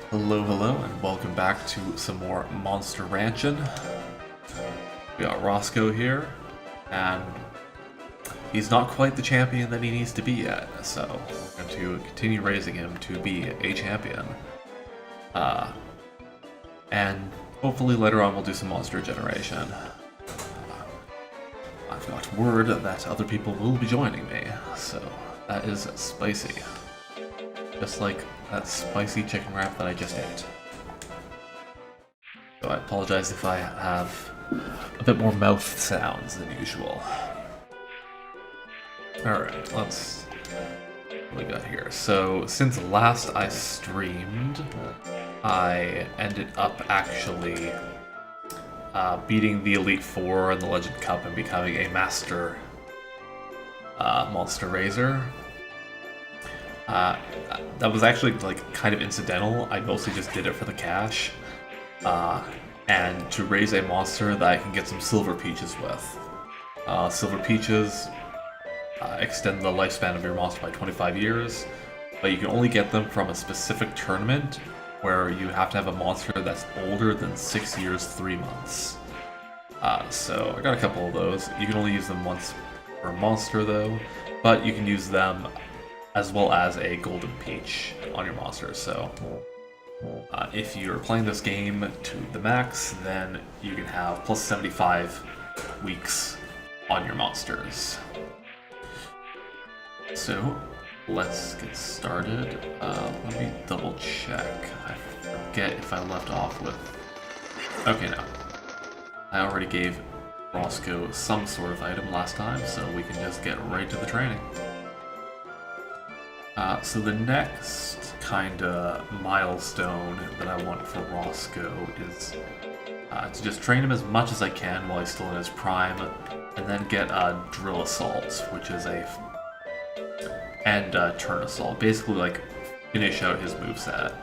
Hello, hello, and welcome back to some more Monster Ranchin'. We got Roscoe here, and he's not quite the champion that he needs to be yet, so we're going to continue raising him to be a champion. And hopefully later on we'll do some monster generation. I've got word that other people will be joining me, so that is spicy. Just like that spicy chicken wrap that I just ate. So I apologize if I have a bit more mouth sounds than usual. Alright, what we got here? So, since last I streamed, I ended up actually beating the Elite Four in the Legend Cup and becoming a Master Monster Raiser. That was actually like kind of incidental. I mostly just did it for the cash, and to raise a monster that I can get some Silver Peaches with. Silver Peaches extend the lifespan of your monster by 25 years, but you can only get them from a specific tournament where you have to have a monster that's older than 6 years, 3 months. So I got a couple of those. You can only use them once per monster though, but you can use them as well as a Golden Peach on your monster. So if you're playing this game to the max, then you can have plus 75 weeks on your monsters. So let's get started. Let me double check. I forget if I left off with... Okay, no. I already gave Roscoe some sort of item last time, so we can just get right to the training. So the next kind of milestone that I want for Roscoe is to just train him as much as I can while he's still in his prime, and then get a Drill Assault, which is and Turn Assault. Basically, like, finish out his moveset.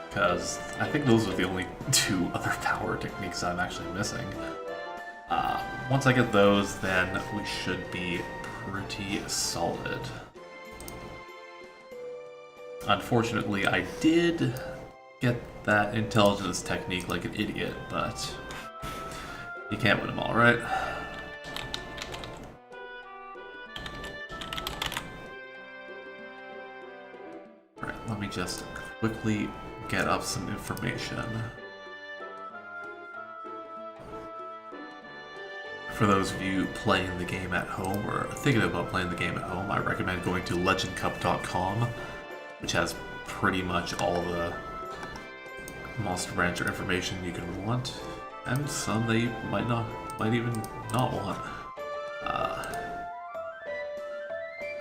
Because I think those are the only two other power techniques I'm actually missing. Once I get those, then we should be pretty solid. Unfortunately, I did get that intelligence technique like an idiot, but you can't win them all, right? Alright, let me just quickly get up some information. For those of you playing the game at home or thinking about playing the game at home, I recommend going to legendcup.com, which has pretty much all the Monster Rancher information you can want, and some that you might even not want.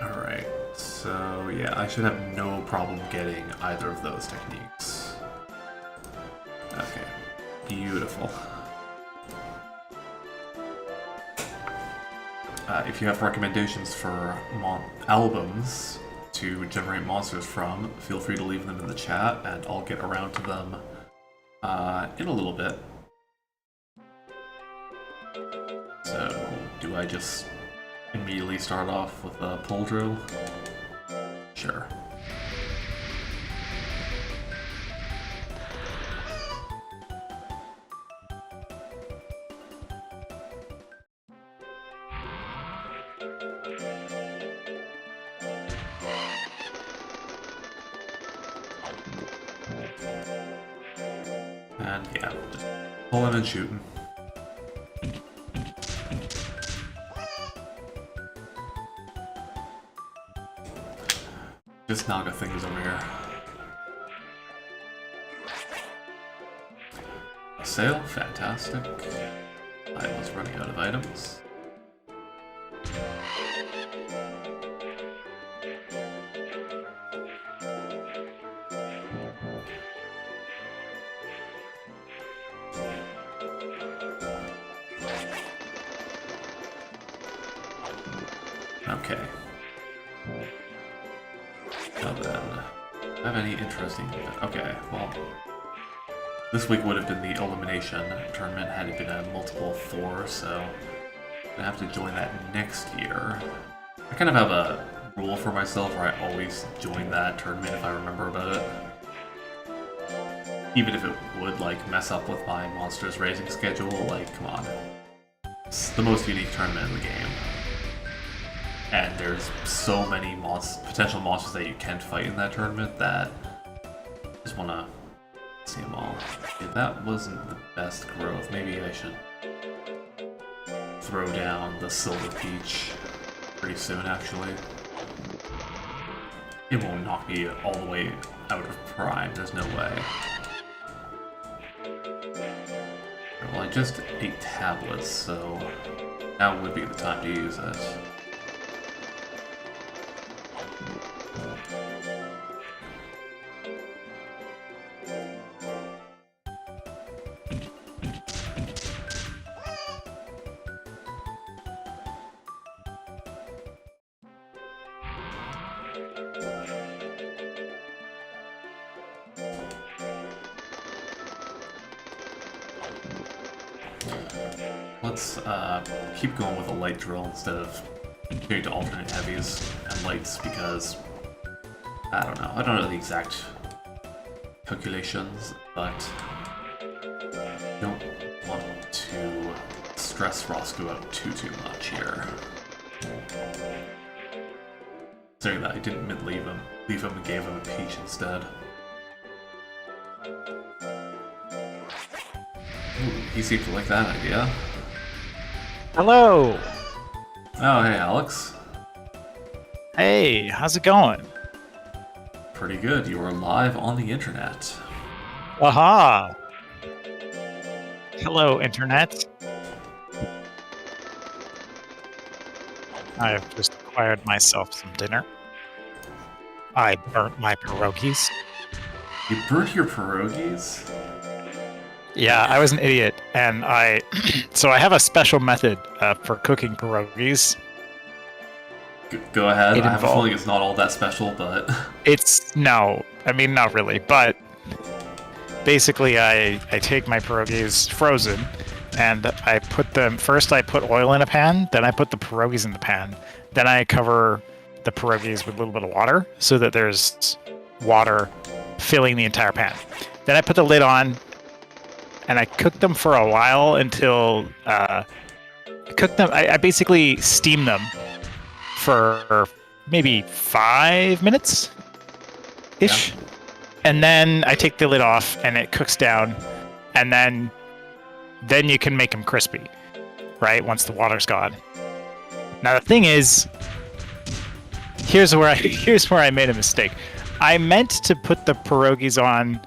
Alright, so yeah, I should have no problem getting either of those techniques. Okay, beautiful. If you have recommendations for albums to generate monsters from, feel free to leave them in the chat, and I'll get around to them in a little bit. So, do I just immediately start off with a pull drill? Sure. And yeah, just pulling and shooting. Just Naga things over here. A sale, fantastic. I was running out of items. Okay. Now then, have any interesting... Okay, well, this week would have been the elimination tournament had it been a multiple of 4, so I'm gonna have to join that next year. I kind of have a rule for myself where I always join that tournament if I remember about it. Even if it would, like, mess up with my monsters raising schedule, like, come on. It's the most unique tournament in the game. And there's so many potential monsters that you can fight in that tournament that I just want to see them all. Okay, that wasn't the best growth. Maybe I should throw down the Silver Peach pretty soon, actually. It won't knock me all the way out of Prime, there's no way. Well, I just ate tablets, so now would be the time to use it. Let's keep going with a light drill instead of going to alternate heavies and lights because I don't know the exact calculations, but I don't want to stress Roscoe out too much here. Considering that I didn't leave him and gave him a peach instead. Ooh, he seemed to like that idea. Hello! Oh, hey, Alex. Hey, how's it going? Pretty good. You are live on the internet. Aha! Hello, Internet. I've just acquired myself some dinner. I burnt my pierogies. You burnt your pierogies? Yeah, I was an idiot, and so I have a special method for cooking pierogies. Go ahead. I have a feeling it's not all that special, but... not really, but basically I take my pierogies frozen, and I put them... First I put oil in a pan, then I put the pierogies in the pan, then I cover the pierogies with a little bit of water, so that there's water filling the entire pan. Then I put the lid on, and I cooked them for a while until I basically steamed them for maybe 5 minutes ish, and then I take the lid off and it cooks down, and then you can make them crispy, right? Once the water's gone. Now the thing is, here's where I made a mistake. I meant to put the pierogies on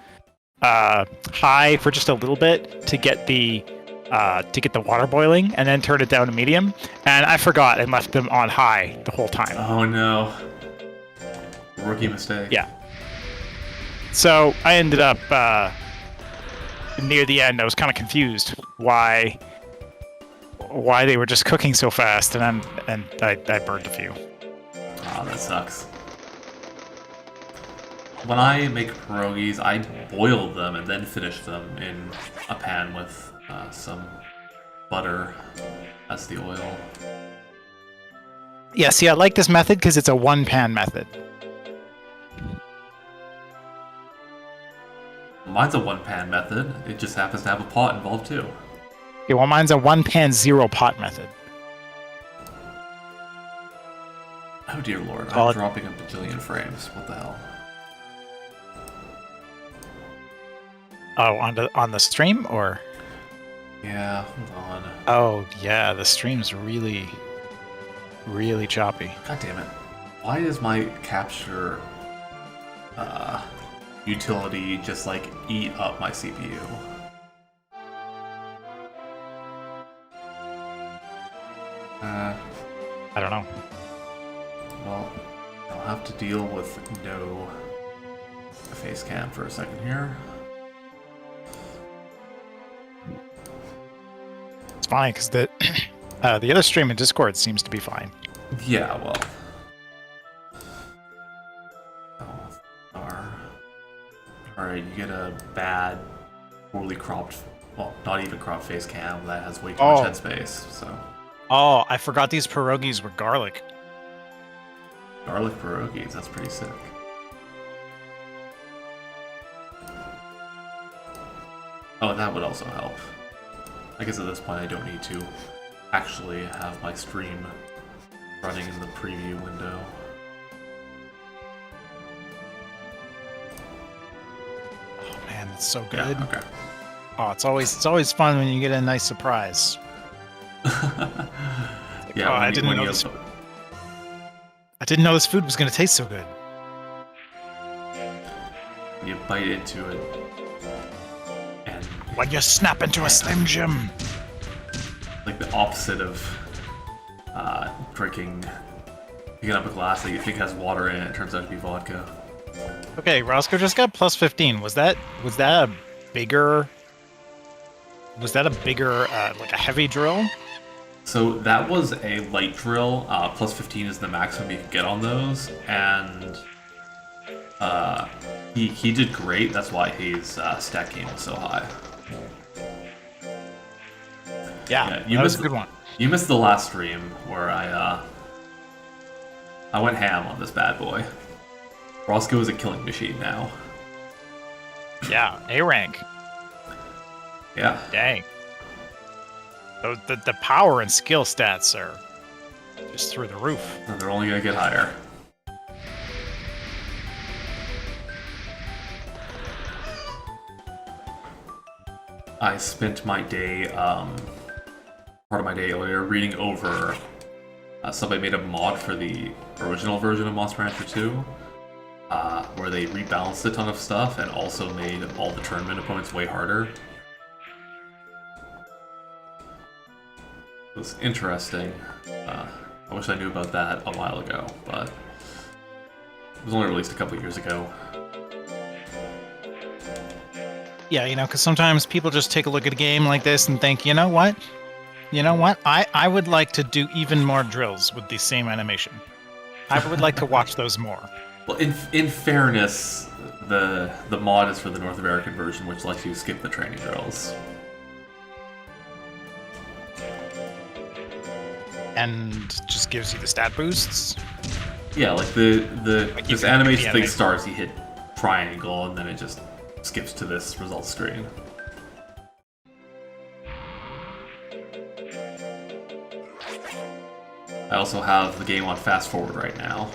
high for just a little bit to get the water boiling, and then turn it down to medium. And I forgot and left them on high the whole time. Oh no! Rookie mistake. Yeah. So I ended up near the end. I was kind of confused why they were just cooking so fast, and I burned a few. Oh, that sucks. When I make pierogies, I boil them and then finish them in a pan with some butter as the oil. Yeah, see, I like this method because it's a one-pan method. Mine's a one-pan method. It just happens to have a pot involved too. Okay, well, mine's a one-pan, zero-pot method. Oh dear lord, I'm dropping a bajillion frames. What the hell? Oh, on the stream, or? Yeah, hold on. Oh, yeah, the stream's really, really choppy. God damn it. Why does my capture utility just, like, eat up my CPU? I don't know. Well, I'll have to deal with no face cam for a second here. It's fine, because the other stream in Discord seems to be fine. Yeah, well. Alright, you get a bad, poorly cropped, well, not even cropped face cam that has way too much headspace, so. Oh, I forgot these pierogies were garlic. garlic pierogies. That's pretty sick. Oh, that would also help. I guess at this point I don't need to actually have my stream running in the preview window. Oh man, it's so good. Yeah, okay. Oh, it's always fun when you get a nice surprise. Yeah, I didn't know this food was gonna taste so good. You bite into it, and When you snap into a Slim Jim. like the opposite of picking up a glass that you think has water in it, it turns out to be vodka. Okay, Roscoe just got plus 15. Was that a bigger like a heavy drill? So that was a light drill. Plus 15 is the maximum you can get on those, and he did great. That's why his stat game was so high. Yeah, you that was missed a good one. You missed the last stream where I went ham on this bad boy. Roscoe is a killing machine now. Yeah, A rank. Yeah. Dang. The power and skill stats are just through the roof. And they're only gonna get higher. I spent my day, part of my day earlier, reading over. Somebody made a mod for the original version of Monster Rancher 2, where they rebalanced a ton of stuff and also made all the tournament opponents way harder. It was interesting. I wish I knew about that a while ago, but it was only released a couple years ago. Yeah, because sometimes people just take a look at a game like this and think, you know what? I would like to do even more drills with the same animation. I would like to watch those more. Well, in fairness, the mod is for the North American version, which lets you skip the training drills. And just gives you the stat boosts. Yeah, like this animation thing starts, you hit triangle, and then it just skips to this result screen. I also have the game on fast forward right now.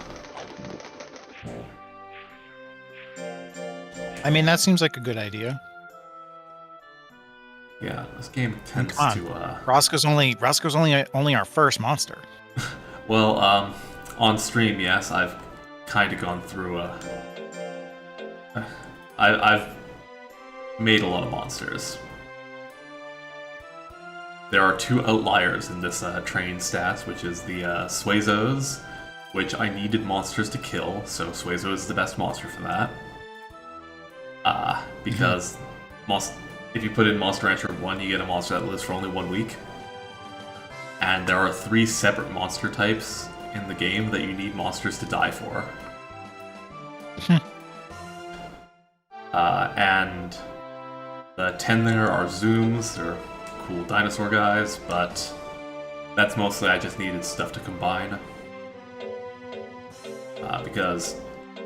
I mean, that seems like a good idea. Yeah, this game tends to. Roscoe's only our first monster. Well, on stream, yes, I've kind of gone through I've made a lot of monsters. There are two outliers in this train stats, which is the Suezos, which I needed monsters to kill, so Suezo is the best monster for that. Because if you put in Monster Rancher 1, you get a monster that lives for only 1 week. And there are 3 separate monster types in the game that you need monsters to die for. And the 10 there are Zooms, they're cool dinosaur guys, but that's mostly I just needed stuff to combine. Because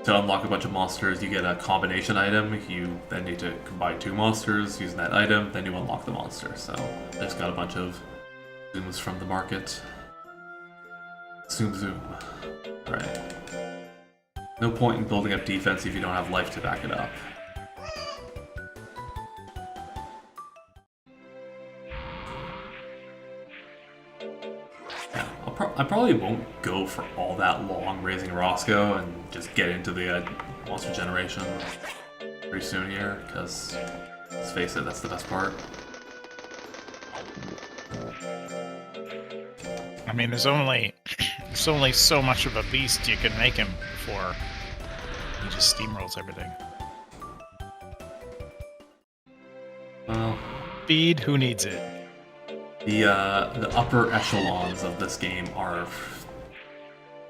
to unlock a bunch of monsters, you get a combination item, you then need to combine 2 monsters using that item, then you unlock the monster. So I just got a bunch of Zooms from the market. Zoom. Right. No point in building up defense if you don't have life to back it up. Yeah, I probably won't go for all that long raising Roscoe and just get into the monster generation pretty soon here, because let's face it, that's the best part. I mean, there's only so much of a beast you can make him before he just steamrolls everything. Well, Speed, who needs it? the upper echelons of this game are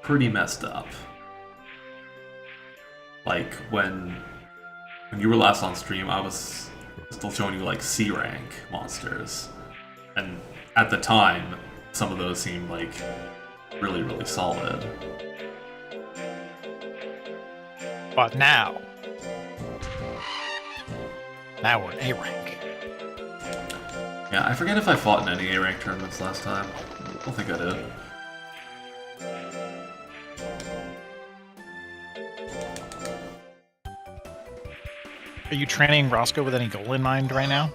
pretty messed up. Like when you were last on stream, I was still showing you like C rank monsters, and at the time, some of those seemed like really, really solid. But now we're in A rank. Yeah, I forget if I fought in any A rank tournaments last time. I don't think I did. Are you training Roscoe with any goal in mind right now?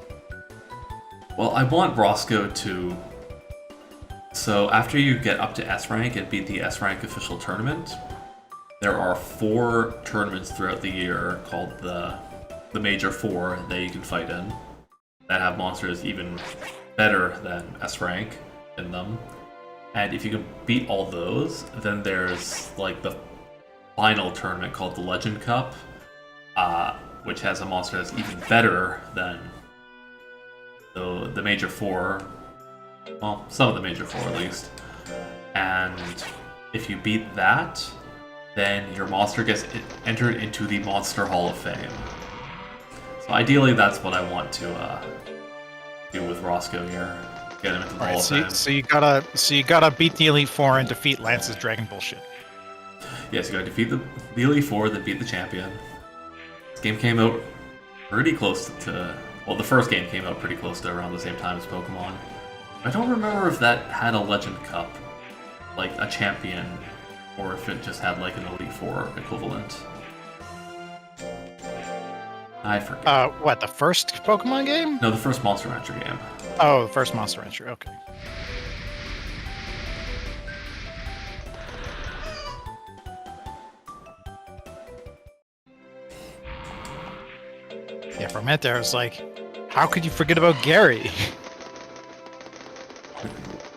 Well, I want Roscoe to... So after you get up to S rank and beat the S rank official tournament, there are 4 tournaments throughout the year called the Major 4 that you can fight in that have monsters even better than S rank in them. And if you can beat all those, then there's like the final tournament called the Legend Cup, which has a monster that's even better than the Major 4. Well, some of the Major 4 at least. And if you beat that, then your monster gets entered into the Monster Hall of Fame. So ideally, that's what I want to do with Roscoe here. Get him into the Hall of Fame. So you gotta beat the Elite Four and defeat Lance's Dragon Bullshit. Yes, you gotta defeat the Elite Four, then beat the champion. This game came out pretty close to... Well, the first game came out pretty close to around the same time as Pokemon. I don't remember if that had a Legend Cup, like a champion, or if it just had like an Elite Four equivalent. I forget. What, the first Pokemon game? No, the first Monster Rancher game. Oh, the first Monster Rancher, okay. Yeah, for a minute there, I was like, how could you forget about Gary?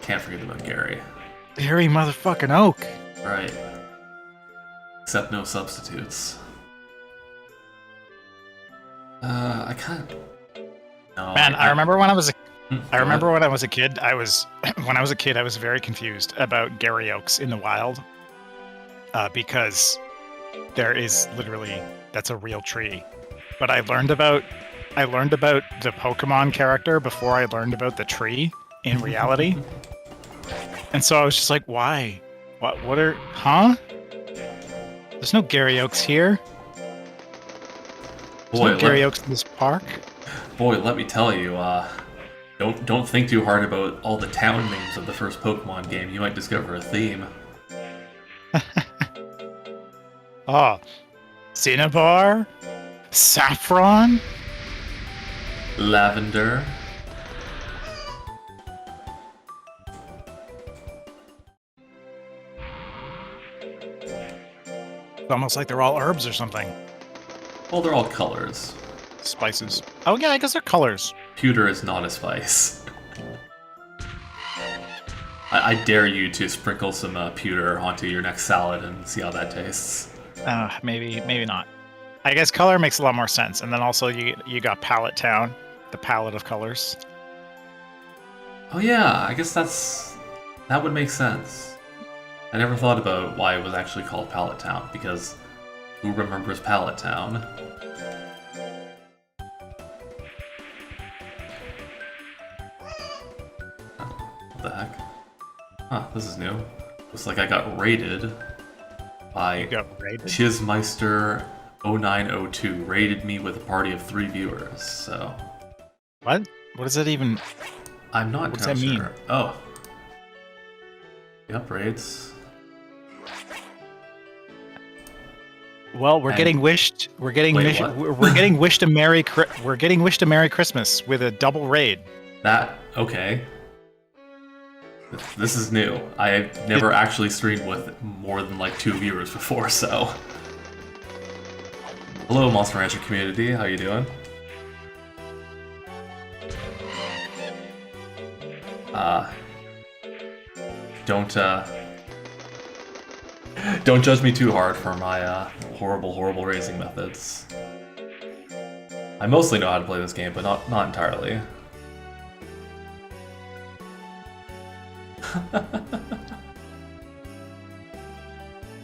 Can't forget about Gary. Gary motherfucking Oak. Right. Except no substitutes. I can't... No, Man, I remember when I was a Go ahead. when I was a kid, I was very confused about Gary Oaks in the wild. Because there is literally, that's a real tree. But I learned about the Pokemon character before I learned about the tree in reality. And so I was just like, why? What are, huh? There's no Gary Oaks here. There's no Gary Oaks in this park. Boy, let me tell you, don't think too hard about all the town names of the first Pokemon game. You might discover a theme. Oh, Cinnabar? Saffron? Lavender. It's almost like they're all herbs or something. Well, they're all colors. Spices. Oh yeah, I guess they're colors. Pewter is not a spice. I dare you to sprinkle some pewter onto your next salad and see how that tastes. Maybe not. I guess color makes a lot more sense. And then also you got Palette Town, the palette of colors. Oh yeah, I guess that would make sense. I never thought about why it was actually called Palette Town, because who remembers Palette Town? What the heck? Huh, this is new. Looks like I got raided by Chizmeister 0902. Raided me with a party of 3 viewers, so... What? What does that even... I'm not What does that sure. mean? Oh. Yep, raids. Well, we're getting wished. We're getting Wait, we're getting wished a Merry Christmas with a double raid. That okay. This is new. I've never actually streamed with more than like 2 viewers before, so. Hello, Monster Rancher community. How you doing? Don't judge me too hard for my horrible raising methods. I mostly know how to play this game, but not entirely.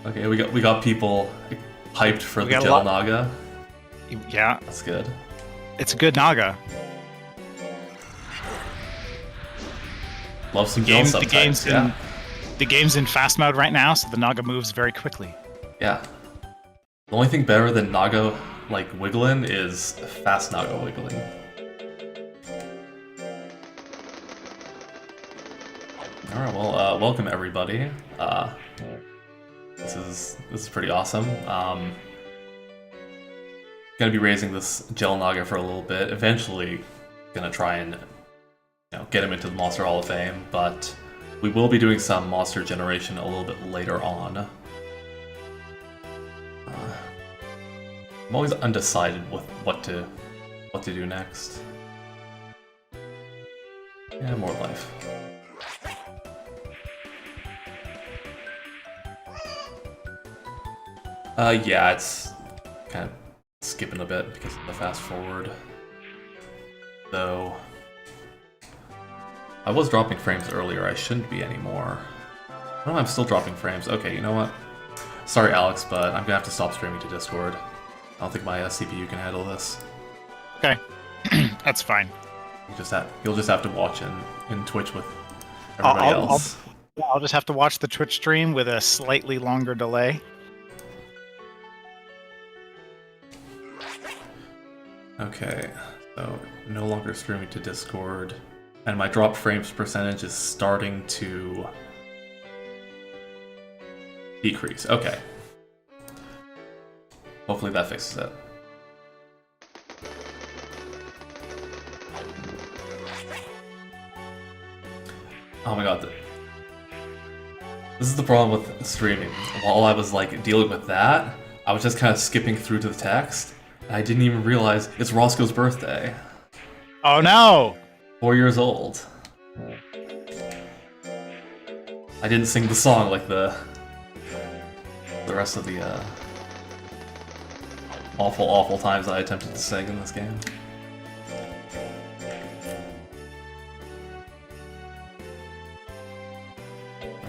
Okay, we got people hyped for the Gel Naga. Yeah, That's good. it's a good Naga. Love some Gel subtypes, yeah. The game's in fast mode right now, so the Naga moves very quickly. Yeah. The only thing better than Naga like wiggling is fast Naga wiggling. All right, well, welcome everybody. This is pretty awesome. Gonna be raising this Gel Naga for a little bit. Eventually, gonna try and get him into the Monster Hall of Fame, but we will be doing some monster generation a little bit later on. I'm always undecided with what to do next. Yeah, more life. Yeah, it's kind of skipping a bit because of the fast forward. Though I was dropping frames earlier, I shouldn't be anymore. Oh, I'm still dropping frames. Okay, you know what? Sorry, Alex, but I'm gonna have to stop streaming to Discord. I don't think my CPU can handle this. Okay, that's fine. You'll just have to watch in Twitch with everybody else. I'll just have to watch the Twitch stream with a slightly longer delay. Okay, so no longer streaming to Discord, and my drop frames percentage is starting to decrease. Okay. Hopefully that fixes it. Oh my god. This is the problem with streaming. While I was like dealing with that, I was just kind of skipping through to the text. I didn't even realize it's Roscoe's birthday. Oh no! 4 years old. I didn't sing the song like the rest of the awful times I attempted to sing in this game.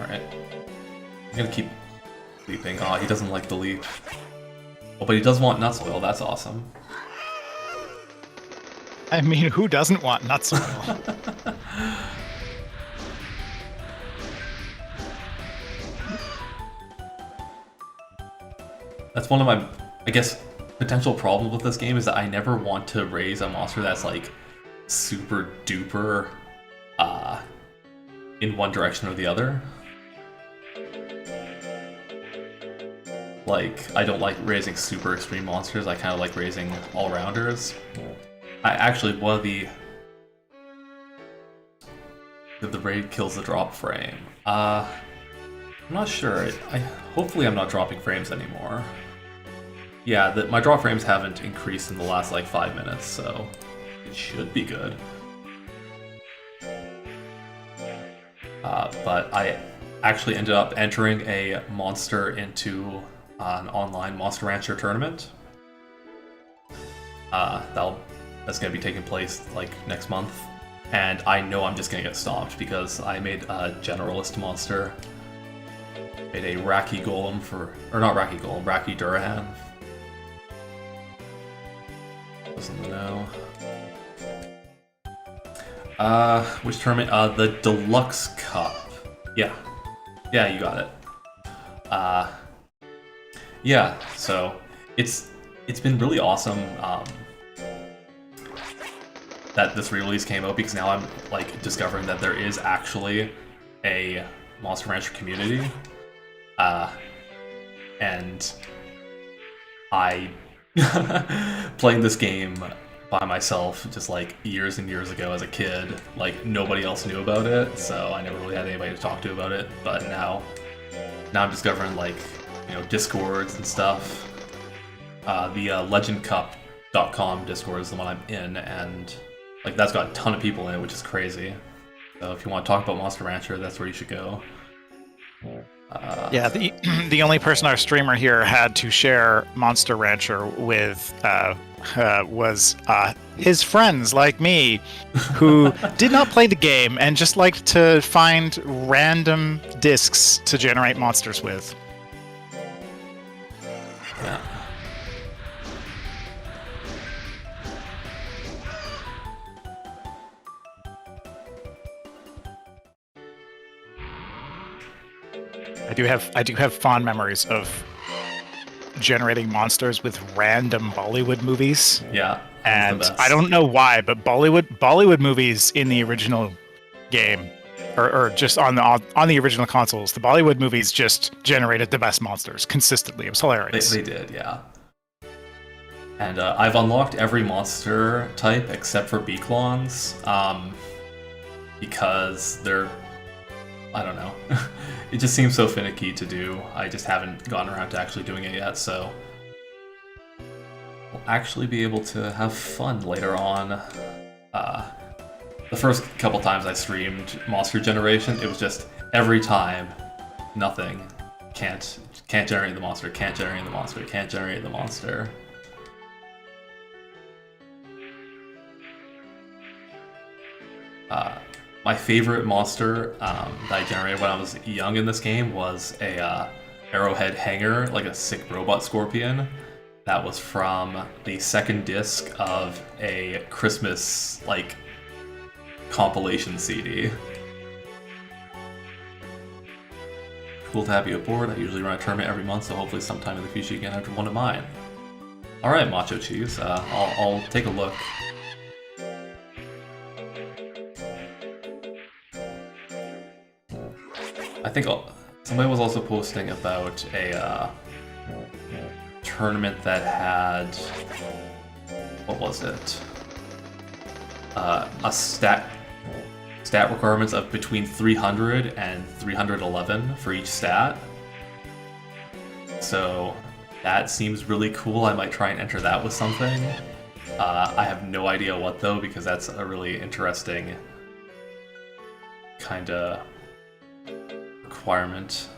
Alright. I'm gonna keep leaping. Aw, he doesn't like the leap. Oh, but he does want nuts oil, that's awesome. I mean, who doesn't want nuts oil? That's one of my, I guess, potential problems with this game is that I never want to raise a monster that's like super duper in one direction or the other. Like, I don't like raising super extreme monsters, I kind of like raising all-rounders. I actually, one of the raid kills the drop frame. I'm not sure. Hopefully I'm not dropping frames anymore. Yeah, my drop frames haven't increased in the last like 5 minutes, so it should be good. But I actually ended up entering a monster into an online Monster Rancher tournament. That's going to be taking place like next month, and I know I'm just going to get stomped because I made a generalist monster. Made a Raki Golem or not Raki Golem, Raki Durahan. Doesn't know. Which tournament? The Deluxe Cup. Yeah, you got it. Yeah, so it's been really awesome that this re-release came out, because now I'm like discovering that there is actually a Monster Rancher community, and I playing this game by myself just like years and years ago as a kid, like nobody else knew about it, so I never really had anybody to talk to about it. But now I'm discovering like Discords and stuff. The legendcup.com Discord is the one I'm in, and like that's got a ton of people in it, which is crazy. So if you want to talk about Monster Rancher, that's where you should go. Yeah, the only person our streamer here had to share Monster Rancher with was his friends like me, who did not play the game and just liked to find random discs to generate monsters with. Yeah. I do have fond memories of generating monsters with random Bollywood movies. Yeah. And the best. I don't know why, but Bollywood movies in the original game, or just on the original consoles, the Bollywood movies just generated the best monsters consistently. It was hilarious. They did, yeah. And I've unlocked every monster type except for Beaklons, because they're, I don't know, it just seems so finicky to do. I just haven't gotten around to actually doing it yet, so we'll actually be able to have fun later on. The first couple times I streamed monster generation, it was just every time, nothing. Can't generate the monster, can't generate the monster, can't generate the monster. My favorite monster that I generated when I was young in this game was a arrowhead hanger, like a sick robot scorpion. That was from the second disc of a Christmas compilation CD. Cool to have you aboard. I usually run a tournament every month, so hopefully sometime in the future you can enter one of mine. Alright, MachoCheeze, I'll take a look. I think somebody was also posting about a tournament that had, what was it? A stat requirements of between 300 and 311 for each stat. So that seems really cool. I might try and enter that with something. I have no idea what though, because that's a really interesting kind of requirement.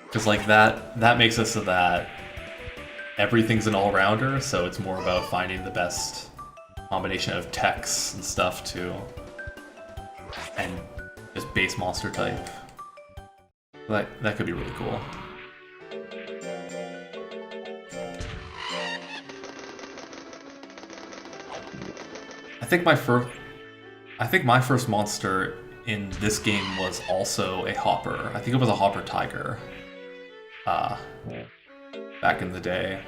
Because that makes it so that everything's an all-rounder, so it's more about finding the best combination of techs and stuff too, and just base monster type. That could be really cool. I think my first monster in this game was also a hopper. I think it was a hopper tiger. Back in the day.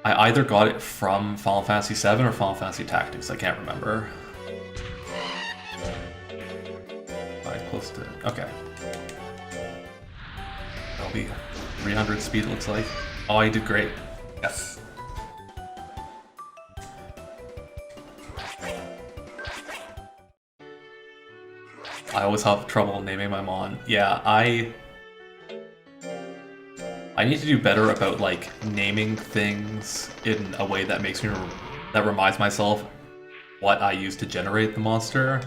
I either got it from Final Fantasy VII or Final Fantasy Tactics, I can't remember. Right, close to... okay. That'll be 300 speed, it looks like. Oh, I did great. Yes. I always have trouble naming my mon. Yeah, I need to do better about naming things in a way that makes me that reminds myself what I use to generate the monster.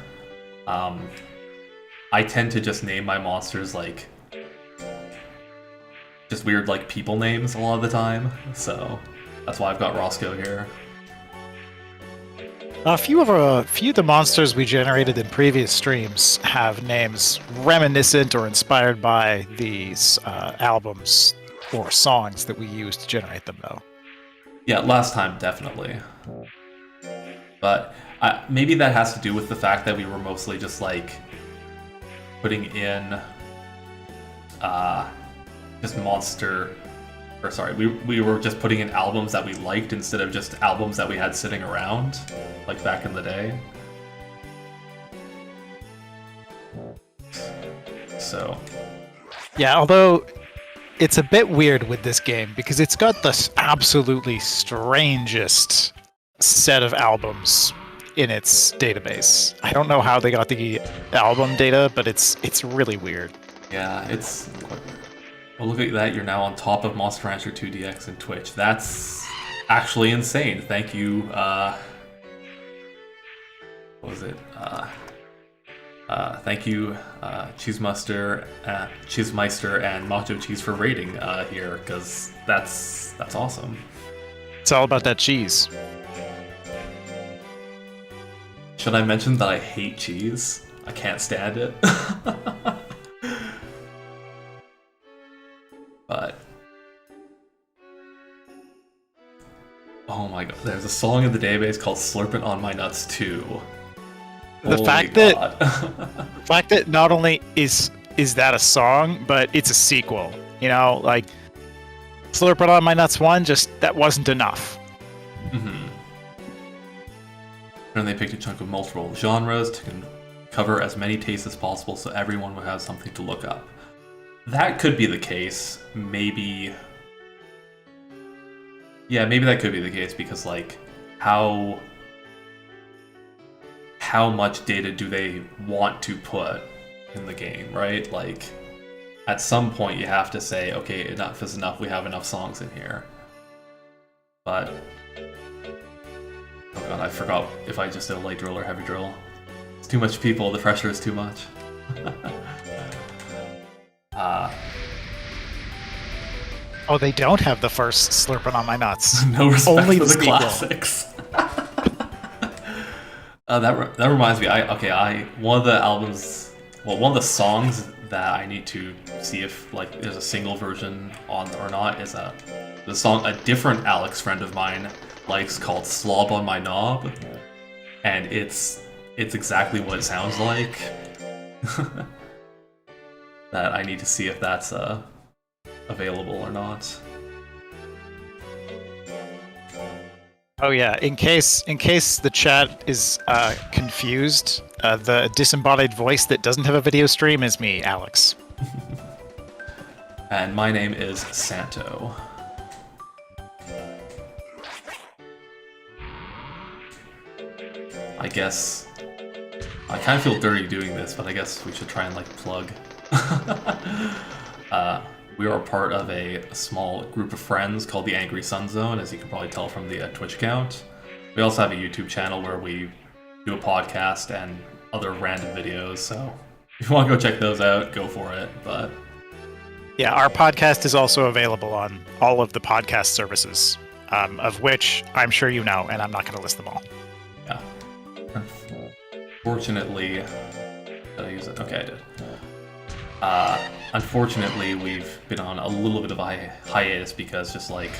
I tend to just name my monsters just weird people names a lot of the time, so that's why I've got Roscoe here. A few of the monsters we generated in previous streams have names reminiscent or inspired by these albums or songs that we use to generate them, though. Yeah, last time, definitely. But maybe that has to do with the fact that we were mostly just putting in just monster... Or sorry, we were just putting in albums that we liked instead of just albums that we had sitting around, back in the day. So... yeah, although it's a bit weird with this game because it's got this absolutely strangest set of albums in its database. I don't know how they got the album data, but it's really weird. Yeah, it's quite weird. Well, look at that, you're now on top of Monster Rancher 2DX and Twitch. That's actually insane. Thank you, what was it? Thank you, Cheesemeister and MachoCheeze for rating here, because that's awesome. It's all about that cheese. Should I mention that I hate cheese? I can't stand it. But... oh my god, there's a song in the database called Slurpin' on My Nuts 2. The fact that not only is that a song, but it's a sequel. You know, Slurp It On My Nuts 1, just that wasn't enough. Mm-hmm. And they picked a chunk of multiple genres to cover as many tastes as possible so everyone would have something to look up. That could be the case. Maybe... Yeah, maybe that could be the case because, like, how much data do they want to put in the game, right? Like, at some point you have to say, okay, enough is enough, we have enough songs in here. But... Oh god, I forgot if I just did a light drill or heavy drill. It's too much people, the pressure is too much. Oh, they don't have the first Slurp It On My Nuts. No respect Only for the sequel. classics. That reminds me. One of the albums, well, one of the songs that I need to see if like there's a single version on or not is the song a different Alex friend of mine likes called "Slob on My Knob," and it's exactly what it sounds like. That I need to see if that's available or not. Oh yeah, in case the chat is confused, the disembodied voice that doesn't have a video stream is me, Alex. And my name is Santo. I guess I kind of feel dirty doing this, but I guess we should try and like plug. We are part of a small group of friends called the Angry Sun Zone, as you can probably tell from the Twitch account. We also have a YouTube channel where we do a podcast and other random videos, so if you want to go check those out, go for it. But yeah, our podcast is also available on all of the podcast services, of which I'm sure you know, and I'm not going to list them all. yeah. Unfortunately, did I use it? Okay, I did. Unfortunately, we've been on a little bit of a hiatus because just like...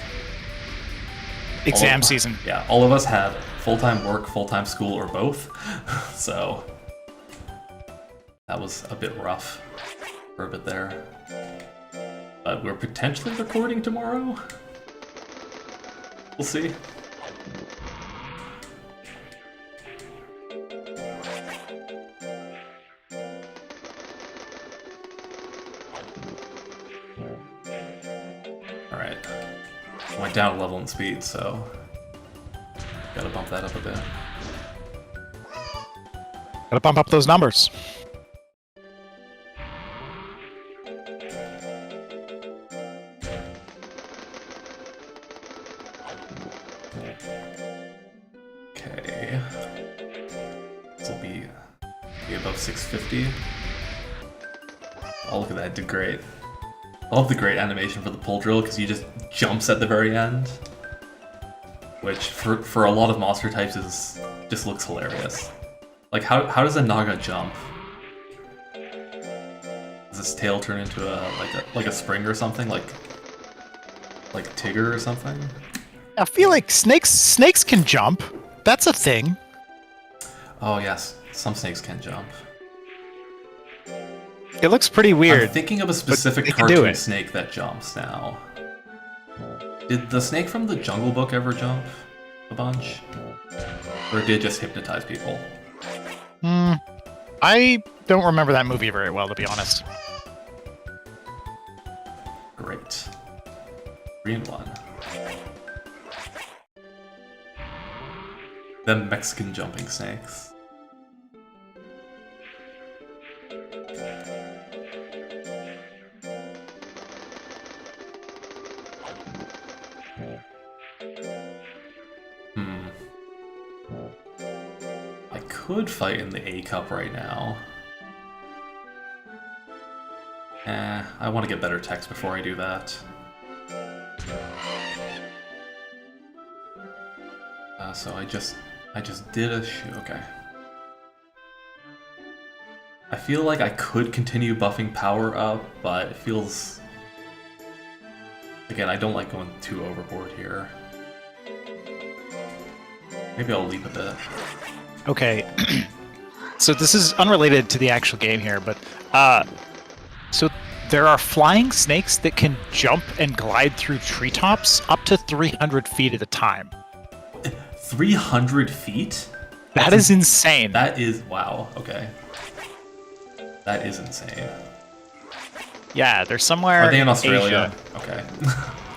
Exam season. Yeah, all of us have full-time work, full-time school, or both. So that was a bit rough for a bit there. But we're potentially recording tomorrow? We'll see. Alright. Went down a level in speed, so gotta bump that up a bit. Gotta bump up those numbers. Okay. This will be above 650. Oh, look at that, did great. I love the great animation for the pull drill because he just jumps at the very end, which for a lot of monster types just looks hilarious. Like how does a Naga jump? Does his tail turn into like a spring or something, like Tigger or something? I feel like snakes can jump. That's a thing. Oh yes, some snakes can jump. It looks pretty weird. I'm thinking of a specific cartoon snake that jumps now. Did the snake from the Jungle Book ever jump a bunch? Or did it just hypnotize people? I don't remember that movie very well, to be honest. Great. Green one. The Mexican jumping snakes. I could fight in the A Cup right now. I want to get better text before I do that. So I just did a shoot. Okay. I feel like I could continue buffing power up, but it feels... Again, I don't like going too overboard here. Maybe I'll leave a bit. Okay. So this is unrelated to the actual game here, but so there are flying snakes that can jump and glide through treetops up to 300 feet at a time. 300 feet? That is insane. That is wow. Okay. That is insane. Yeah, they're somewhere. Are they in Australia? Asia. Okay.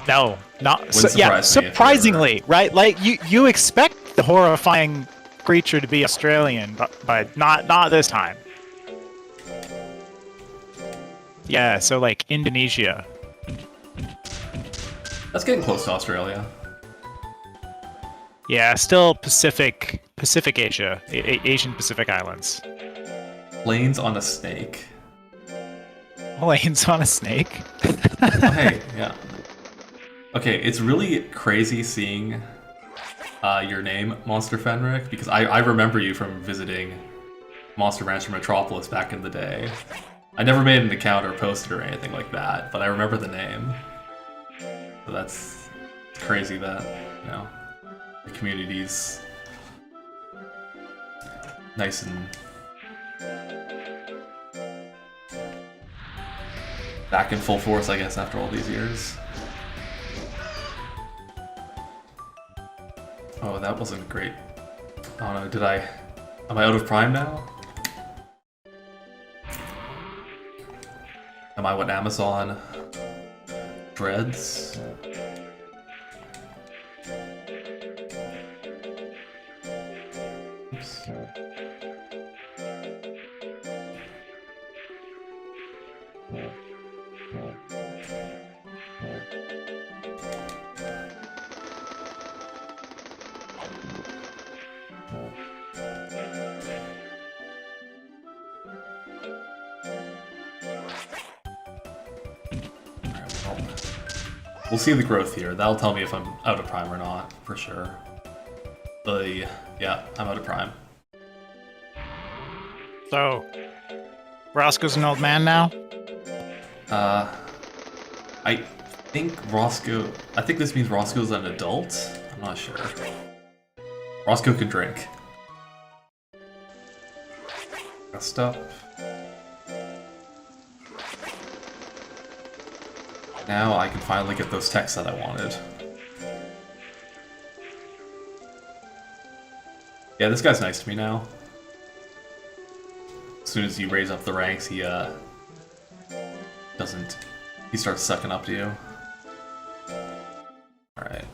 No, not. Wouldn't surprise me if they were. Surprisingly, right? Like you expect the horrifying creature to be Australian, but not this time. Yeah, so like Indonesia. That's getting close to Australia. Yeah, still Pacific Asia, Asian Pacific Islands. Planes on a snake. Lanes on a snake. Oh, hey, yeah. Okay, it's really crazy seeing your name, Monster Fenric, because I remember you from visiting Monster Rancher Metropolis back in the day. I never made an account or posted or anything like that, but I remember the name. So that's crazy that, you know, the community's nice and back in full force, I guess, after all these years. Oh, that wasn't great. Oh no, am I out of Prime now? Am I what Amazon dreads? Oops. We'll see the growth here. That'll tell me if I'm out of Prime or not, for sure. Yeah, I'm out of Prime. So, Roscoe's an old man now? I think this means Roscoe's an adult? I'm not sure. Roscoe can drink. Rest up. Now I can finally get those texts that I wanted. Yeah, this guy's nice to me now. As soon as you raise up the ranks, he starts sucking up to you. Alright.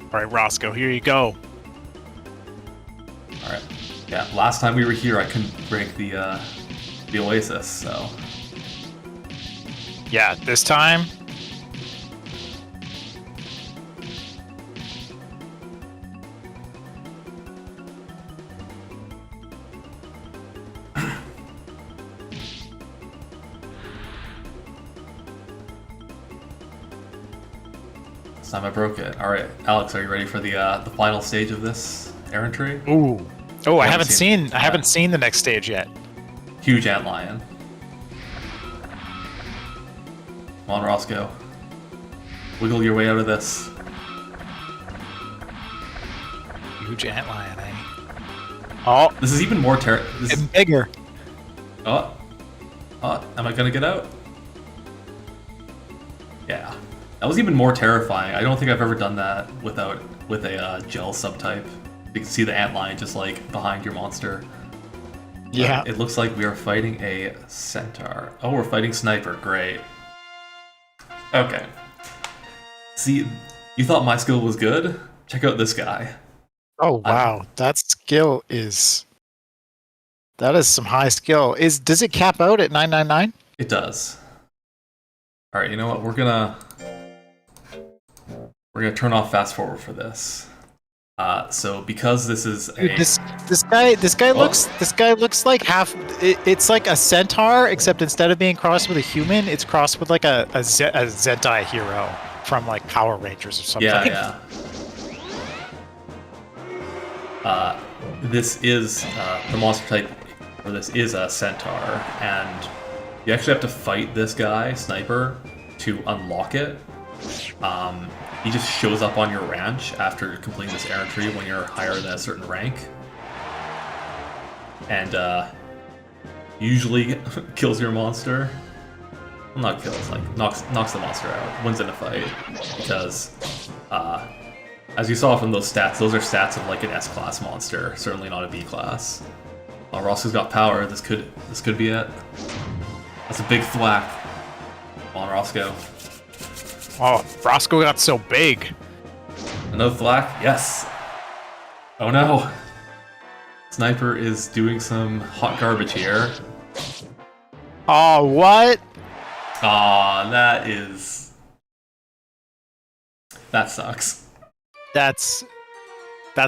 Alright, Roscoe, here you go. Alright. Yeah, last time we were here I couldn't break the Oasis, so... Yeah, this time... This time I broke it. Alright, Alex, are you ready for the final stage of this errantry? Ooh. Oh, I haven't seen seen the next stage yet. Huge antlion. Come on, Roscoe. Wiggle your way out of this. Huge antlion, eh? Oh, This is even more and bigger. Oh, am I gonna get out? Yeah, that was even more terrifying. I don't think I've ever done that with a gel subtype. You can see the antlion just like behind your monster. Yeah. It looks like we are fighting a centaur. Oh, we're fighting sniper. Great. Okay. See, you thought my skill was good? Check out this guy. Oh wow, that is some high skill. Does it cap out at 999? It does. All right, you know what? We're gonna turn off fast forward for this. So because this is a Dude, this guy looks like it's like a centaur, except instead of being crossed with a human, it's crossed with like a Zentai hero from like Power Rangers or something. yeah. This is the monster type, or this is a centaur, and you actually have to fight this guy, Sniper, to unlock it. He just shows up on your ranch after completing this errantry when you're higher than a certain rank. And usually kills your monster. Well, not kills, like knocks the monster out, wins in a fight. Because as you saw from those stats, those are stats of like an S-class monster, certainly not a B-class. Oh, Roscoe's got power, this could be it. That's a big thwack. Come on, Roscoe. Oh, Roscoe got so big. Another thwack? Yes! Oh no! Sniper is doing some hot garbage here. Oh, what? Aw, that sucks. That's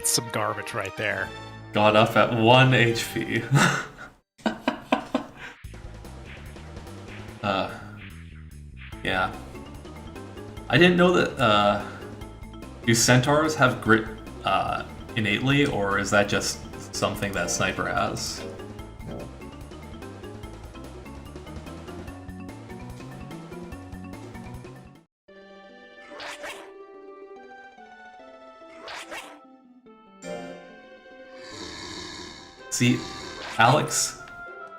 some garbage right there. Got up at 1 HP. Yeah. I didn't know that, do centaurs have grit, innately, or is that just something that Sniper has? See, Alex,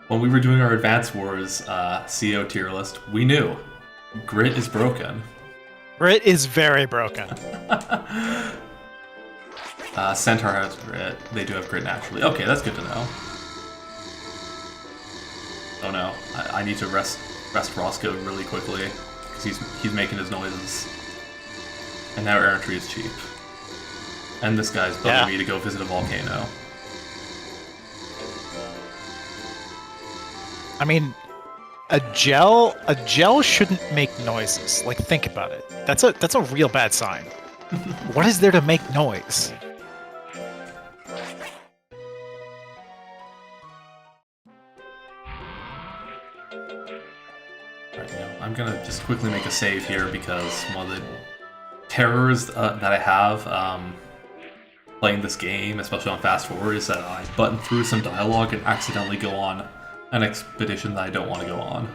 when we were doing our Advance Wars CO tier list, we knew grit is broken. Grit is very broken. Centaur has grit. They do have grit naturally. Okay, that's good to know. Oh no, I need to rest Roscoe really quickly because he's making his noises. And now errantry is cheap. And this guy's bugging me to go visit a volcano. I mean, a gel shouldn't make noises. Like, think about it. That's a real bad sign. What is there to make noise? Right, I'm gonna just quickly make a save here because one of the terrors that I have playing this game, especially on fast forward, is that I button through some dialogue and accidentally go on an expedition that I don't want to go on.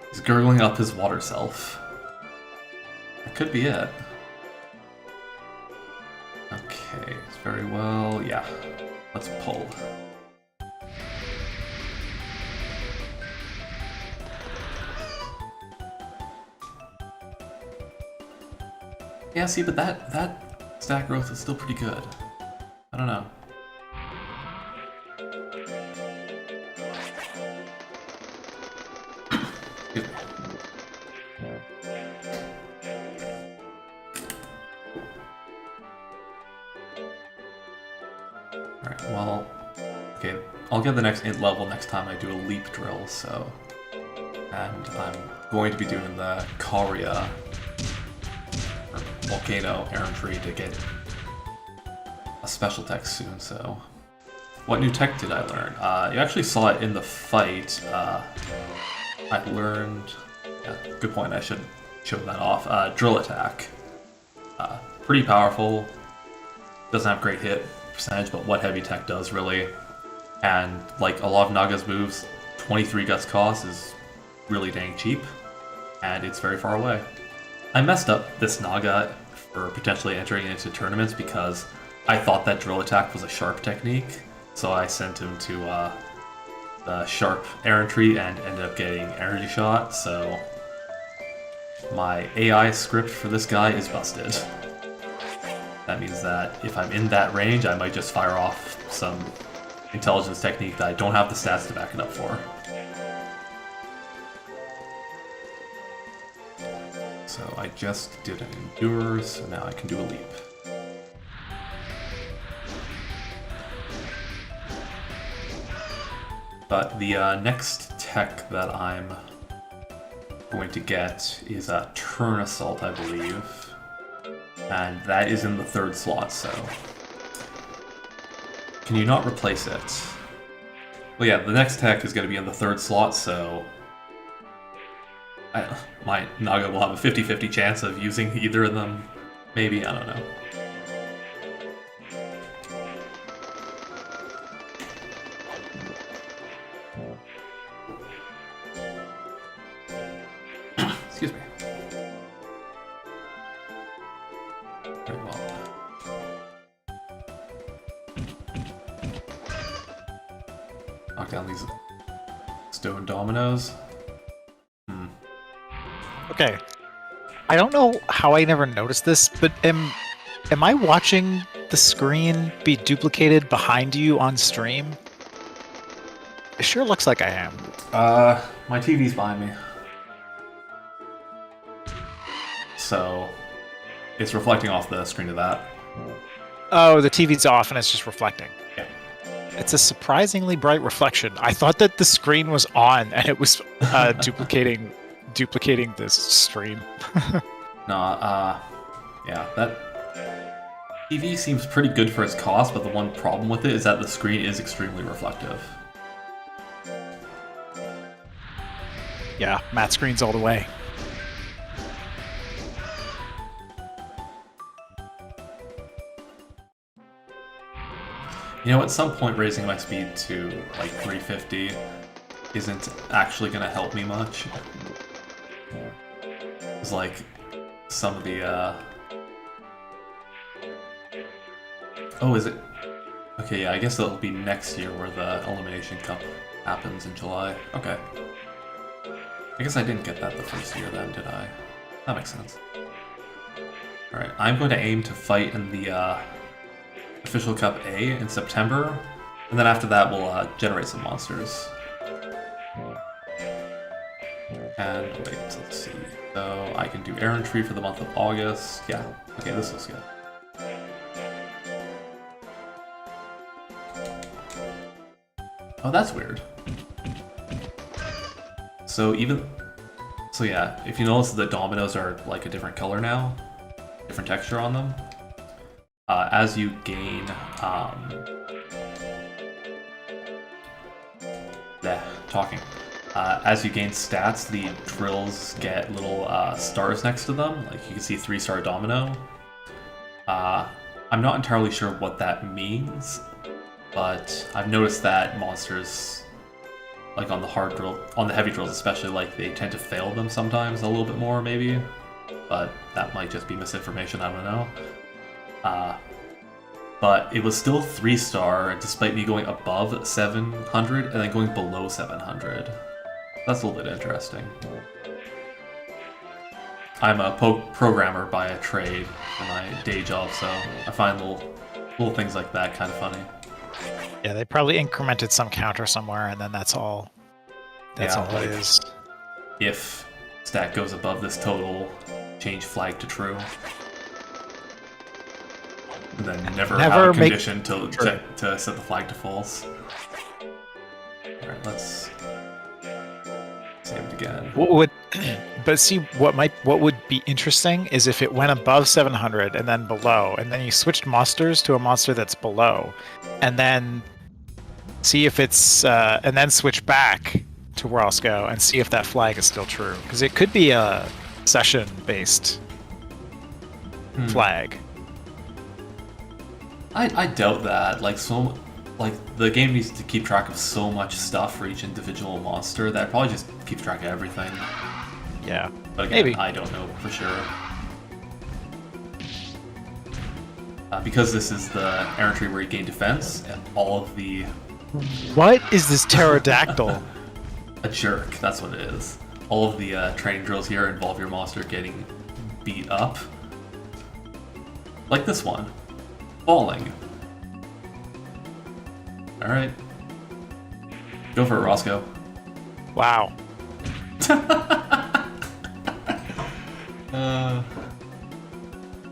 He's gurgling up his water self. That could be it. Okay, it's very well. Yeah, let's pull. Yeah, see, but that stat growth is still pretty good. I don't know. Excuse me. Alright, well, okay, I'll get the next int level next time I do a leap drill, so... And I'm going to be doing the Karia, or Volcano errantry to get a special tech soon, so... What new tech did I learn? You actually saw it in the fight. I learned... Yeah, good point, I should show that off. Drill attack. Pretty powerful. Doesn't have great hit percentage, but what heavy tech does, really. And, like a lot of Naga's moves, 23 guts cost is really dang cheap. And it's very far away. I messed up this Naga for potentially entering into tournaments because I thought that drill attack was a sharp technique. So I sent him to the sharp errantry and ended up getting energy shot, so my AI script for this guy is busted. That means that if I'm in that range, I might just fire off some intelligence technique that I don't have the stats to back it up for. So I just did an endure, so now I can do a leap. But the next tech that I'm going to get is a Turn Assault, I believe. And that is in the 3rd slot, so... Can you not replace it? Well, yeah, the next tech is going to be in the 3rd slot, so... my Naga will have a 50-50 chance of using either of them. Maybe, I don't know. Excuse me. Very well. Knock down these stone dominoes. Okay. I don't know how I never noticed this, but am I watching the screen be duplicated behind you on stream? It sure looks like I am. My TV's behind me. So, it's reflecting off the screen of that. Oh, the TV's off and it's just reflecting. Yeah. It's a surprisingly bright reflection. I thought that the screen was on and it was duplicating this stream. Yeah, that TV seems pretty good for its cost, but the one problem with it is that the screen is extremely reflective. Yeah, matte screens all the way. You know, at some point raising my speed to like 350 isn't actually going to help me much. It's like some of the Oh, is it? Okay, yeah, I guess it'll be next year where the Elimination Cup happens in July. Okay. I guess I didn't get that the first year then, did I? That makes sense. Alright, I'm going to aim to fight in the Official Cup A in September, and then after that we'll generate some monsters. And wait, let's see. So I can do errantry for the month of August. Yeah, okay, this looks good. Oh, that's weird. So yeah, if you notice the dominoes are like a different color now, different texture on them. As you gain, as you gain stats, the drills get little stars next to them. Like you can see 3-star domino. I'm not entirely sure what that means, but I've noticed that monsters, like on the hard drill, on the heavy drills especially, like they tend to fail them sometimes a little bit more maybe. But that might just be misinformation, I don't know. But it was still 3-star despite me going above 700 and then going below 700. That's a little bit interesting. I'm a programmer by a trade for my day job, so I find little things like that kind of funny. Yeah, they probably incremented some counter somewhere, and then that's all. That's all it is. If stat goes above this total, change flag to true. And then never have a condition to set the flag to false. Alright, let's save it again. But see, what would be interesting is if it went above 700 and then below, and then you switched monsters to a monster that's below, and then see if it's and then switch back to Roscoe and see if that flag is still true, because it could be a session-based flag. I doubt that. Like the game needs to keep track of so much stuff for each individual monster that it probably just keeps track of everything. Yeah, but again, maybe. I don't know for sure. Because this is the errantry where you gain defense, and all of the... What is this pterodactyl? A jerk, that's what it is. All of the training drills here involve your monster getting beat up. Like this one. Falling. Alright. Go for it, Roscoe. Wow.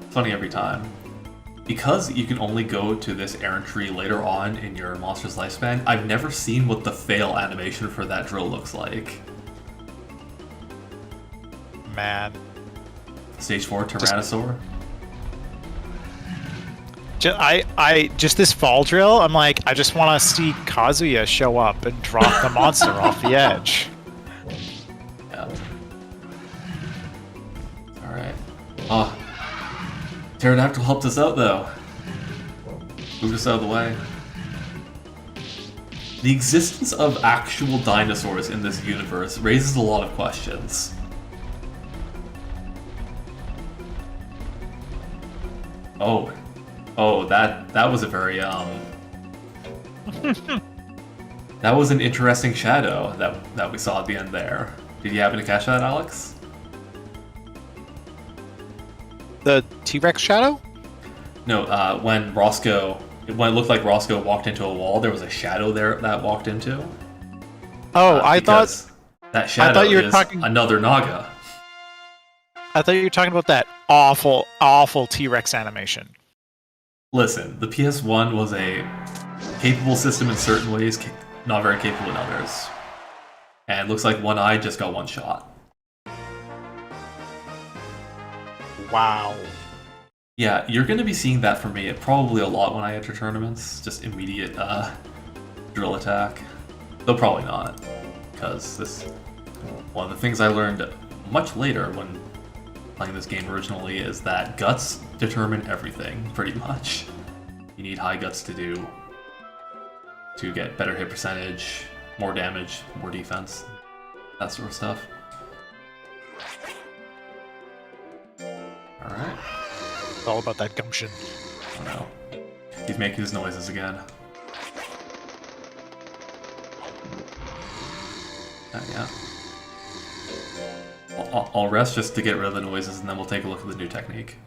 Funny every time. Because you can only go to this errantry later on in your monster's lifespan, I've never seen what the fail animation for that drill looks like. Man. Stage 4 Tyrannosaur. Just this fall drill, I'm like, I just want to see Kazuya show up and drop the monster off the edge. Yeah. Alright. Oh. Pterodactyl helped us out, though. Moved us out of the way. The existence of actual dinosaurs in this universe raises a lot of questions. Oh, oh, that was a very that was an interesting shadow that we saw at the end there. Did you happen to catch that, Alex? The T-Rex shadow? No, when it looked like Roscoe walked into a wall, there was a shadow there that walked into. Oh, I thought Because that shadow you were is talking- another Naga. you were talking about that awful, awful T-Rex animation. Listen, the PS1 was a capable system in certain ways, not very capable in others. And it looks like One Eye just got one shot. Wow. Yeah, you're going to be seeing that from me probably a lot when I enter tournaments. Just immediate drill attack. Though probably not, because this one of the things I learned much later when playing this game originally is that guts determine everything, pretty much. You need high guts to get better hit percentage, more damage, more defense, that sort of stuff. Alright. It's all about that gumption. Oh no. He's making his noises again. Yeah. I'll rest just to get rid of the noises, and then we'll take a look at the new technique.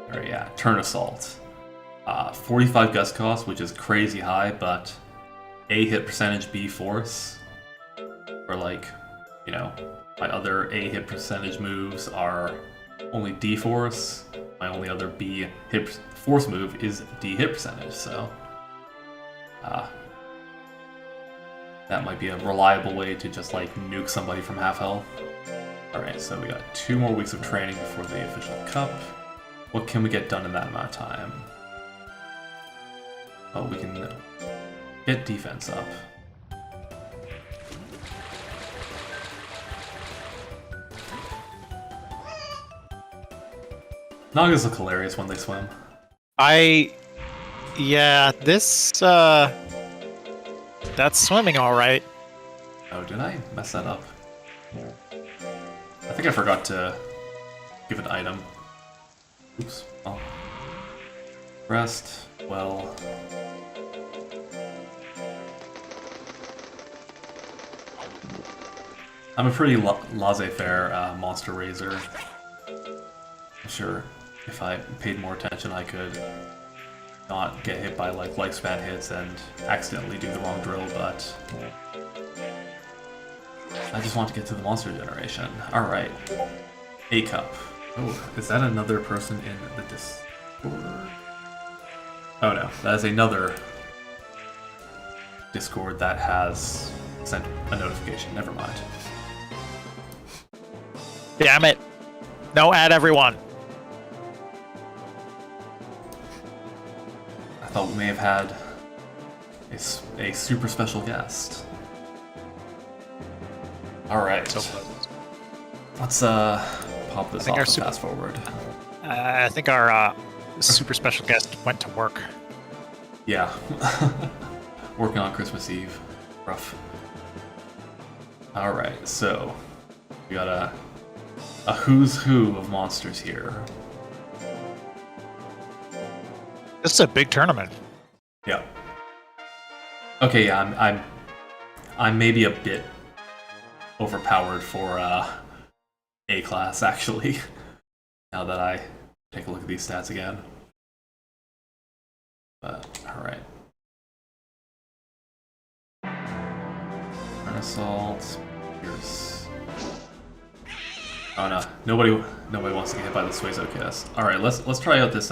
Alright, yeah. Turn Assault. 45 gust cost, which is crazy high, but A hit percentage, B force. Or like, you know, my other A hit percentage moves are only D force. My only other B hit force move is D hit percentage, so that might be a reliable way to just like nuke somebody from half health. Alright, so we got 2 more weeks of training before the official cup. What can we get done in that amount of time? Oh, we can get defense up. Nagas look hilarious when they swim. Yeah, this, that's swimming alright. Oh, did I mess that up? I think I forgot to give an item. Oops. Oh. Rest. Well. I'm a pretty laissez-faire monster raiser. I'm sure if I paid more attention I could not get hit by like lifespan hits and accidentally do the wrong drill, but I just want to get to the monster generation. Alright. A cup. Oh, is that another person in the Discord? Oh no, that is another Discord that has sent a notification. Never mind. Damn it. No, add everyone. I thought we may have had a super special guest. Alright. So close. Let's pop this off and fast forward. I think our super special guest went to work. Yeah. Working on Christmas Eve. Rough. Alright, so we got a who's who of monsters here. This is a big tournament. Yeah. Okay, yeah, I'm maybe a bit overpowered for A class actually. Now that I take a look at these stats again. But alright. Turn assault. Pierce. Oh no, nobody wants to get hit by the Suezo Kiss. Alright, let's try out this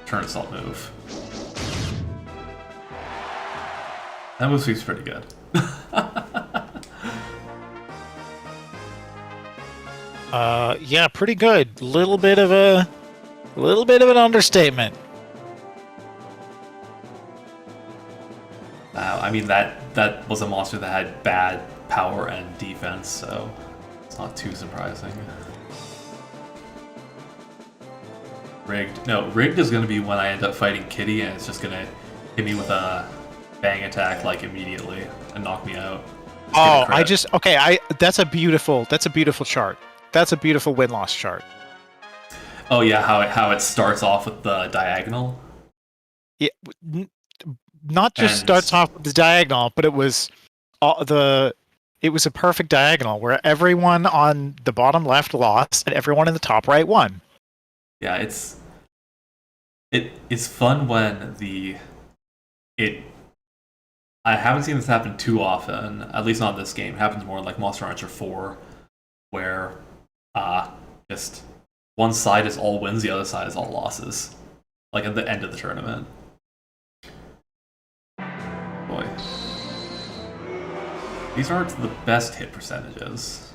turn assault move. That move seems pretty good. Yeah, pretty good. Little bit of an understatement. I mean that was a monster that had bad power and defense, so it's not too surprising. Rigged. No, rigged is going to be when I end up fighting Kitty and it's just going to hit me with a bang attack like immediately and knock me out. Oh, that's a beautiful chart. that's a beautiful win-loss chart. Oh yeah, how it starts off with the diagonal. Yeah, not just And- starts off with the diagonal, but it was it was a perfect diagonal where everyone on the bottom left lost and everyone in the top right won. Yeah, it's fun when I haven't seen this happen too often, at least not in this game. It happens more in like Monster Hunter 4, where just one side is all wins, the other side is all losses. Like at the end of the tournament. Boy. These aren't the best hit percentages.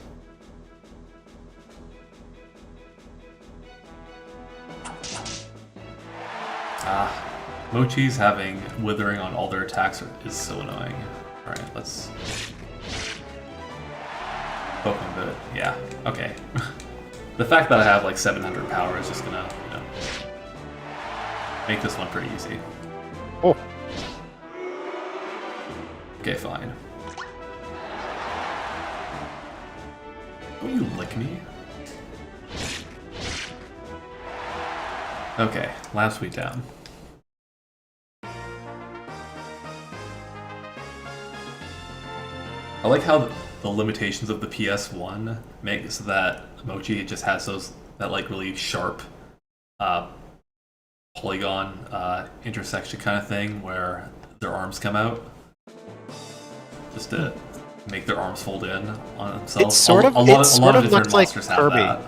MachoCheeze having withering on all their attacks is so annoying. Alright, let's poke him a bit. Yeah, okay. The fact that I have like 700 power is just gonna, make this one pretty easy. Oh. Okay, fine. Don't you lick me? Okay, last week down. I like how the limitations of the PS1 make it so that Mochi just has that like really sharp polygon intersection kind of thing where their arms come out. Just to make their arms fold in on themselves. It sort of looks like Kirby.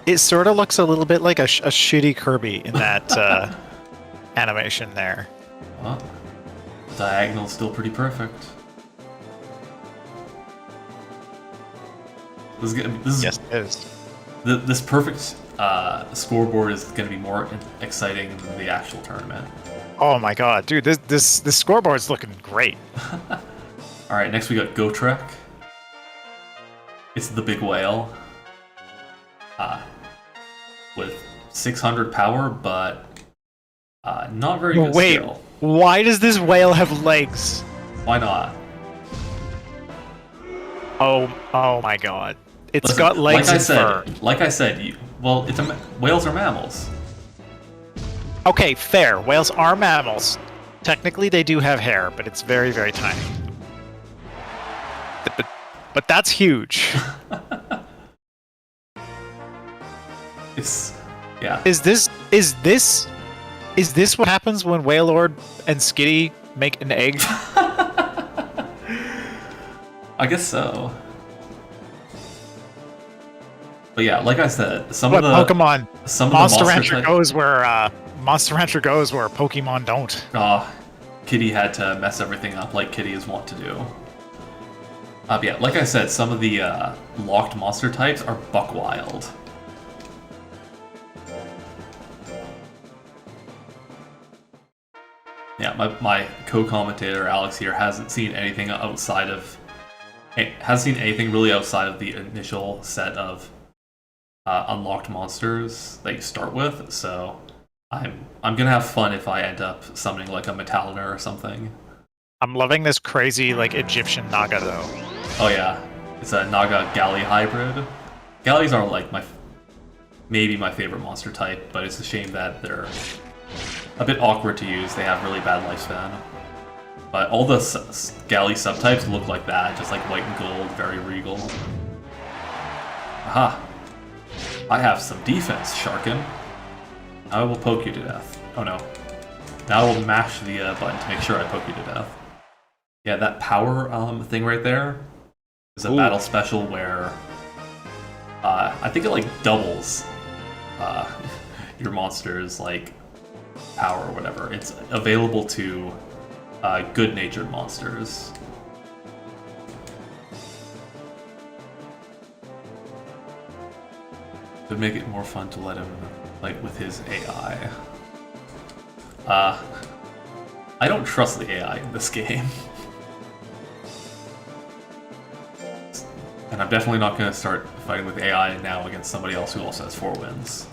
It sort of looks a little bit like a shitty Kirby in that animation there. Well, the diagonal's still pretty perfect. Yes, it is. This perfect scoreboard is going to be more exciting than the actual tournament. Oh my god, dude! This scoreboard's looking great. All right, next we got Gotrek. It's the big whale, with 600 power, but not very good skill. Why does this whale have legs? Why not? Oh my god! It's got legs and fur. Like I said, whales are mammals. Okay, fair. Whales are mammals. Technically, they do have hair, but it's very, very tiny. But that's huge. Yeah. Is this what happens when Wailord and Skitty make an egg? I guess so. But yeah, like I said, Monster Rancher goes where Pokemon don't. Kitty had to mess everything up like Kitty is wont to do. Yeah, like I said, some of the locked monster types are buck wild. Yeah, my co-commentator Alex here hasn't seen anything really outside of the initial set of unlocked monsters that you start with. So I'm gonna have fun if I end up summoning like a Metalliner or something. I'm loving this crazy like Egyptian Naga though. Oh yeah, it's a Naga Galley hybrid. Galleys are like maybe my favorite monster type, but it's a shame that they're a bit awkward to use. They have really bad lifespan. But all the Galley subtypes look like that, just like white and gold, very regal. Aha! I have some defense, Sharkin. I will poke you to death. Oh no. Now I will mash the button to make sure I poke you to death. Yeah, that power thing right there is a battle special where I think it like doubles your monster's like power or whatever. It's available to good-natured monsters. Would make it more fun to let him like with his AI. I don't trust the AI in this game. And I'm definitely not going to start fighting with AI now against somebody else who also has 4 wins.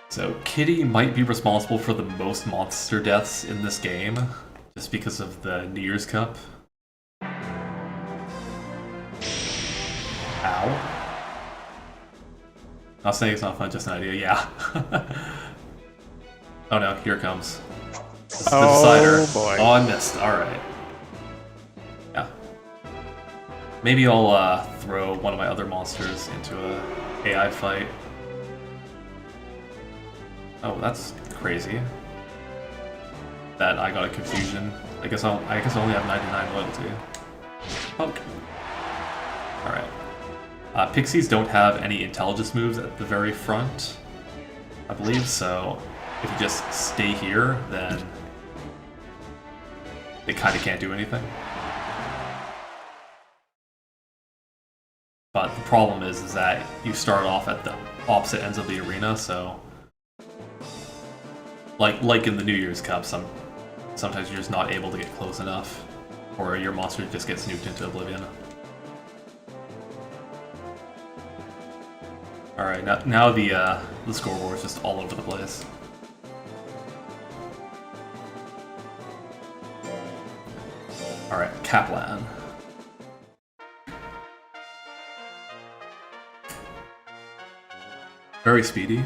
So Kitty might be responsible for the most monster deaths in this game, just because of the New Year's Cup. Not saying it's not fun, just an idea. Yeah. Oh no, here it comes. This is the decider. Boy. Oh, I missed. All right. Yeah. Maybe I'll throw one of my other monsters into a AI fight. Oh, that's crazy. That I got a confusion. I guess I only have 99 loyalty. Punk. All right. Pixies don't have any intelligence moves at the very front, I believe. So if you just stay here, then they kind of can't do anything. But the problem is that you start off at the opposite ends of the arena, so like in the New Year's Cup, sometimes you're just not able to get close enough, or your monster just gets nuked into oblivion. All right, now the scoreboard is just all over the place. All right, Kaplan. Very speedy.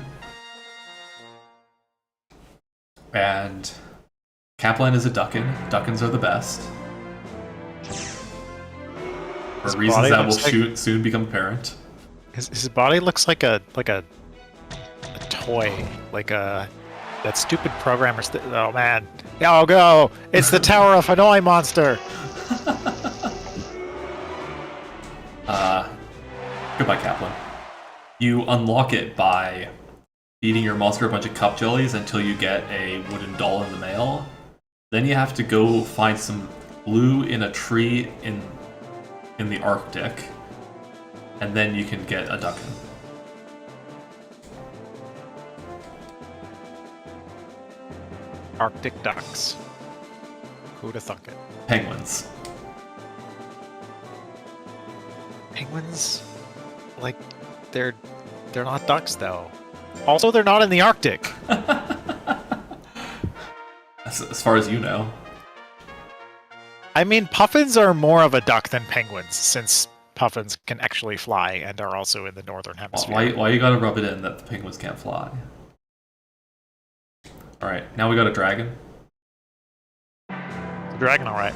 And Kaplan is a Duckin. Duckins are the best. For reasons that will soon become apparent. His body looks like a toy, like that stupid programmer's. Oh man! Oh go! It's the Tower of Hanoi monster. Goodbye, Kaplan. You unlock it by feeding your monster a bunch of cup jellies until you get a wooden doll in the mail. Then you have to go find some blue in a tree in the Arctic, and then you can get a Duckin. Arctic ducks. Who'd have thunk it? Penguins. Penguins, like they're not ducks though. Also, they're not in the Arctic. As far as you know. I mean, puffins are more of a duck than penguins, since puffins can actually fly and are also in the northern hemisphere. Why you gotta rub it in that the penguins can't fly? Alright, now we got a dragon. The dragon, alright.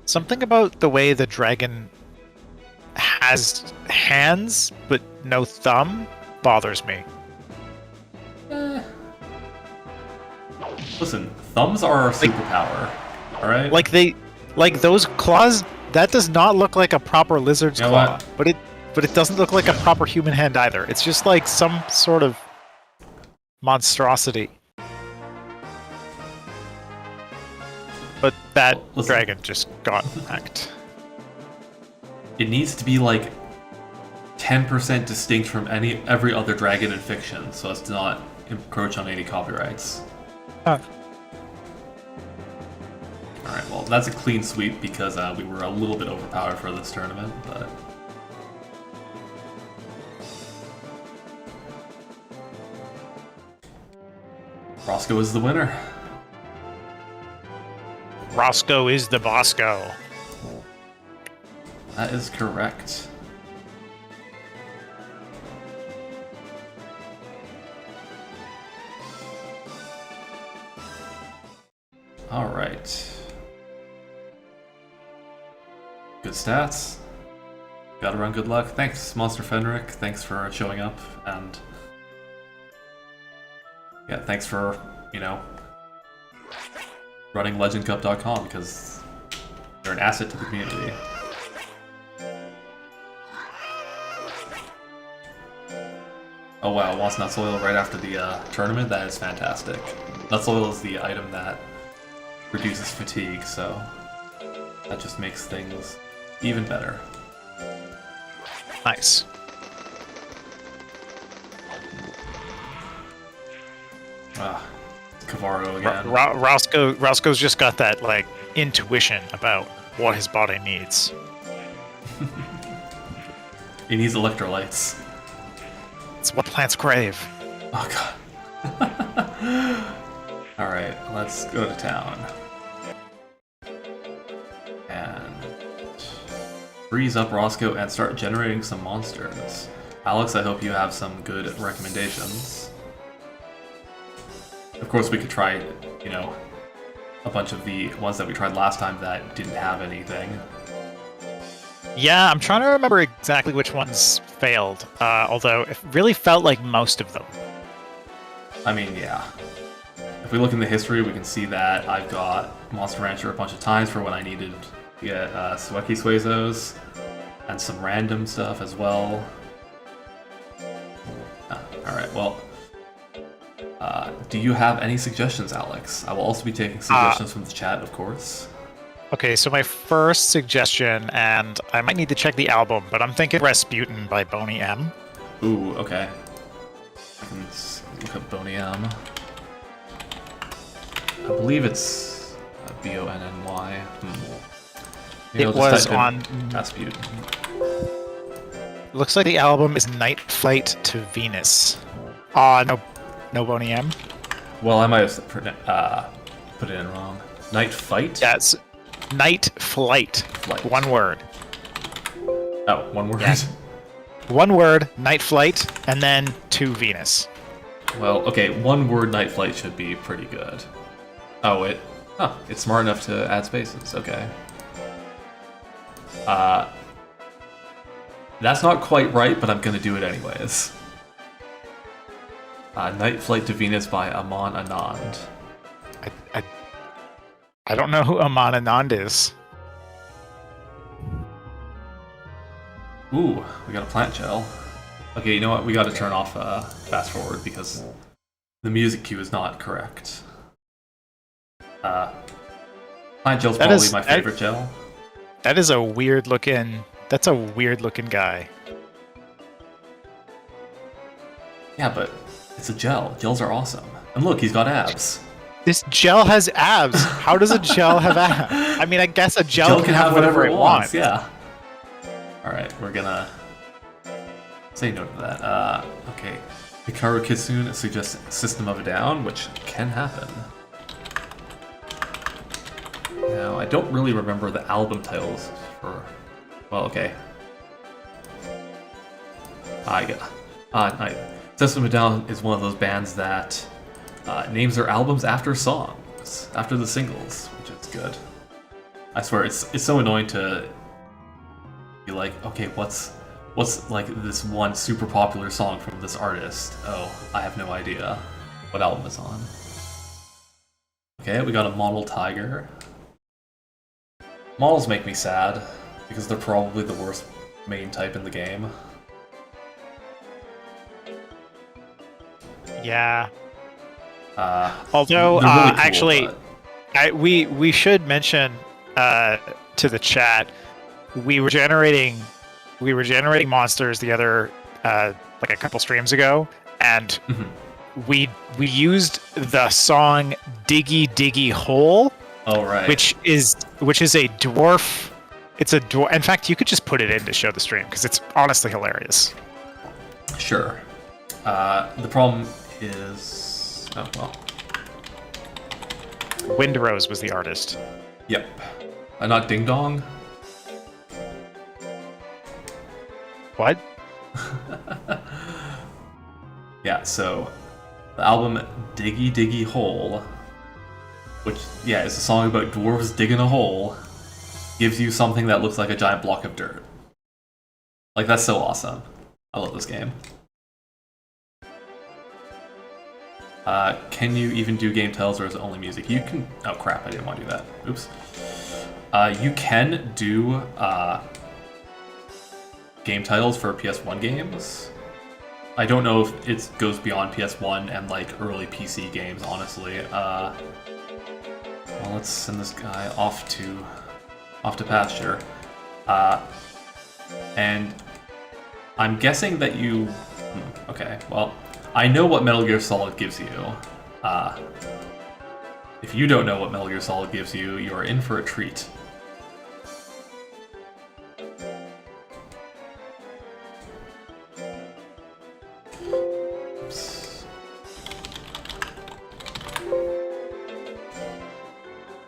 Something about the way the dragon has hands but no thumb bothers me. Listen, thumbs are our superpower. Alright? Like those claws, that does not look like a proper lizard's You know claw. what? But it doesn't look like a proper human hand either. It's just like some sort of monstrosity. But that dragon just got hacked. It needs to be like 10% distinct from every other dragon in fiction, so as to not encroach on any copyrights. Alright, well, that's a clean sweep because we were a little bit overpowered for this tournament, but... Roscoe is the winner. Roscoe is the Bosco. That is correct. Alright. Good stats. Gotta run good luck. Thanks, Monster Fenric. Thanks for showing up, and... yeah, thanks for, running legendcup.com, because you're an asset to the community. Oh wow, wants nut soil right after the tournament? That is fantastic. Nut soil is the item that reduces fatigue, so that just makes things even better. Nice. Cavaro again. Roscoe's just got that, like, intuition about what his body needs. He needs electrolytes. It's what plants crave. Oh god. Alright, let's go to town. And... freeze up Roscoe and start generating some monsters. Alex, I hope you have some good recommendations. Of course, we could try, you know, a bunch of the ones that we tried last time that didn't have anything. Yeah, I'm trying to remember exactly which ones failed, although it really felt like most of them. I mean, yeah. If we look in the history, we can see that I've got Monster Rancher a bunch of times for when I needed to get Sweki Suezos, and some random stuff as well. Alright, well, do you have any suggestions, Alex? I will also be taking suggestions from the chat, of course. Okay, so my first suggestion, and I might need to check the album, but I'm thinking Rasputin by Boney M. Ooh, okay. I can look up Boney M. I believe it's B-O-N-N-Y. It was on... Rasputin. Looks like the album is Night Flight to Venus. No Boney M. Well, I might have put it in wrong. Night Fight? Yeah, it's Night Flight. Flight. One word. Oh, one word? Yeah. One word, Night Flight, and then to Venus. Well, okay, one word Night Flight should be pretty good. Oh, it's smart enough to add spaces, okay. That's not quite right, but I'm gonna do it anyways. Night Flight to Venus by Aman Anand. I don't know who Aman Anand is. Ooh, we got a plant gel. Okay, you know what? We gotta turn off fast forward because the music cue is not correct. Plant gel's probably my favorite gel. That is a weird looking... That's a weird looking guy. Yeah, but it's a gel. Gels are awesome. And look, he's got abs. This gel has abs. How does a gel have abs? I mean, I guess a gel Can have whatever it wants. wants. Yeah. Alright, we're gonna say no to that. Okay. Hikaru Kitsune suggests System of a Down, which can happen. Now, I don't really remember the album titles for... Well, okay. System of a Down is one of those bands that names their albums after songs, after the singles, which is good. I swear, it's so annoying to be like, okay, what's like this one super popular song from this artist? Oh, I have no idea what album it's on. Okay, we got a model tiger. Models make me sad, because they're probably the worst main type in the game. Yeah. Although, really cool, actually, but... we should mention to the chat, we were generating monsters the other like a couple streams ago, and we used the song "Diggy Diggy Hole." Oh, right. Which is a dwarf. It's a dwarf. In fact, you could just put it in to show the stream because it's honestly hilarious. Sure. The problem is... Oh, well. Windrose was the artist. Yep. Not Ding Dong? What? Yeah, so the album Diggy Diggy Hole, which, yeah, is a song about dwarves digging a hole, gives you something that looks like a giant block of dirt. Like, that's so awesome. I love this game. Can you even do game titles, or is it only music? You can... Oh crap, I didn't want to do that. Oops. You can do game titles for PS1 games. I don't know if it goes beyond PS1 and like early PC games, honestly. Well, let's send this guy off to pasture. And I'm guessing that you... Okay, well, I know what Metal Gear Solid gives you. If you don't know what Metal Gear Solid gives you, you are in for a treat. Oops.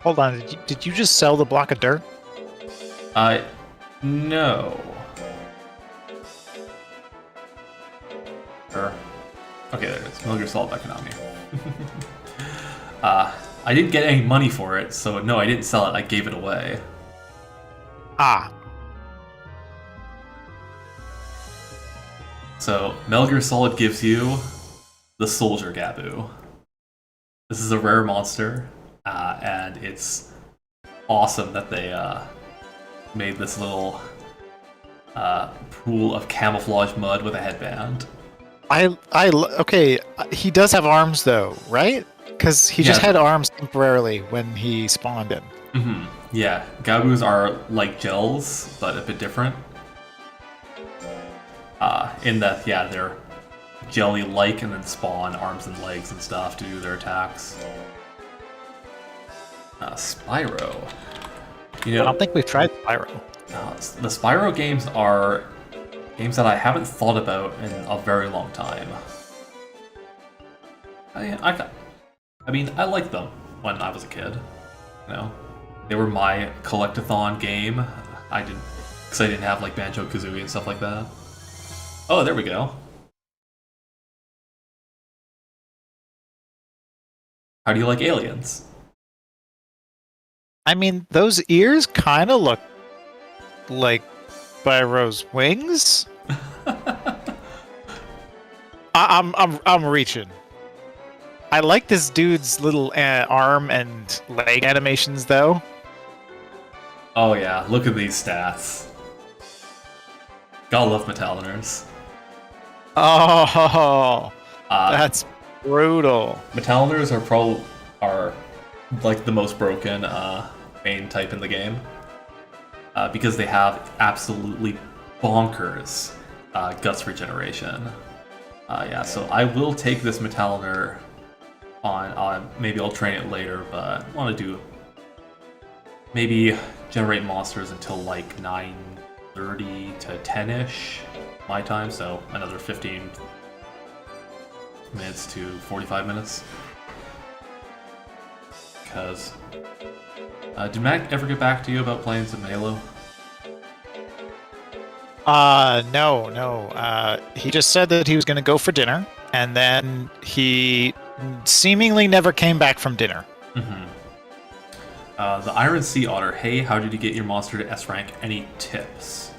Hold on, did you just sell the block of dirt? No. Okay, there it is. Metal Gear Solid by Konami. I didn't get any money for it, so no, I didn't sell it. I gave it away. Ah. So, Metal Gear Solid gives you the Soldier Gabu. This is a rare monster, and it's awesome that they made this little pool of camouflage mud with a headband. Okay, he does have arms though, right? Because he just Yeah. had arms temporarily when he spawned him. Mm-hmm. Yeah, Gabus are like gels, but a bit different. In that, yeah, they're jelly-like and then spawn arms and legs and stuff to do their attacks. Spyro. You I know, don't think we've tried Spyro. the Spyro games are games that I haven't thought about in a very long time. I mean, I liked them when I was a kid. You know, they were my collectathon game. Because I didn't have like Banjo-Kazooie and stuff like that. Oh, there we go. How do you like aliens? I mean, those ears kind of look like Spyro's wings. I'm reaching. I like this dude's little arm and leg animations, though. Oh yeah, look at these stats. Gotta love Metalliners. Oh, that's brutal. Metalliners are like the most broken main type in the game because they have absolutely bonkers guts regeneration. Yeah, so I will take this Metalliner on. Maybe I'll train it later, but I want to do maybe generate monsters until like 9:30 to 10ish my time, so another 15 minutes to 45 minutes. Because did Mac ever get back to you about playing some Halo? No. He just said that he was going to go for dinner, and then he seemingly never came back from dinner. Mm-hmm. The Iron Sea Otter. Hey, how did you get your monster to S rank? Any tips?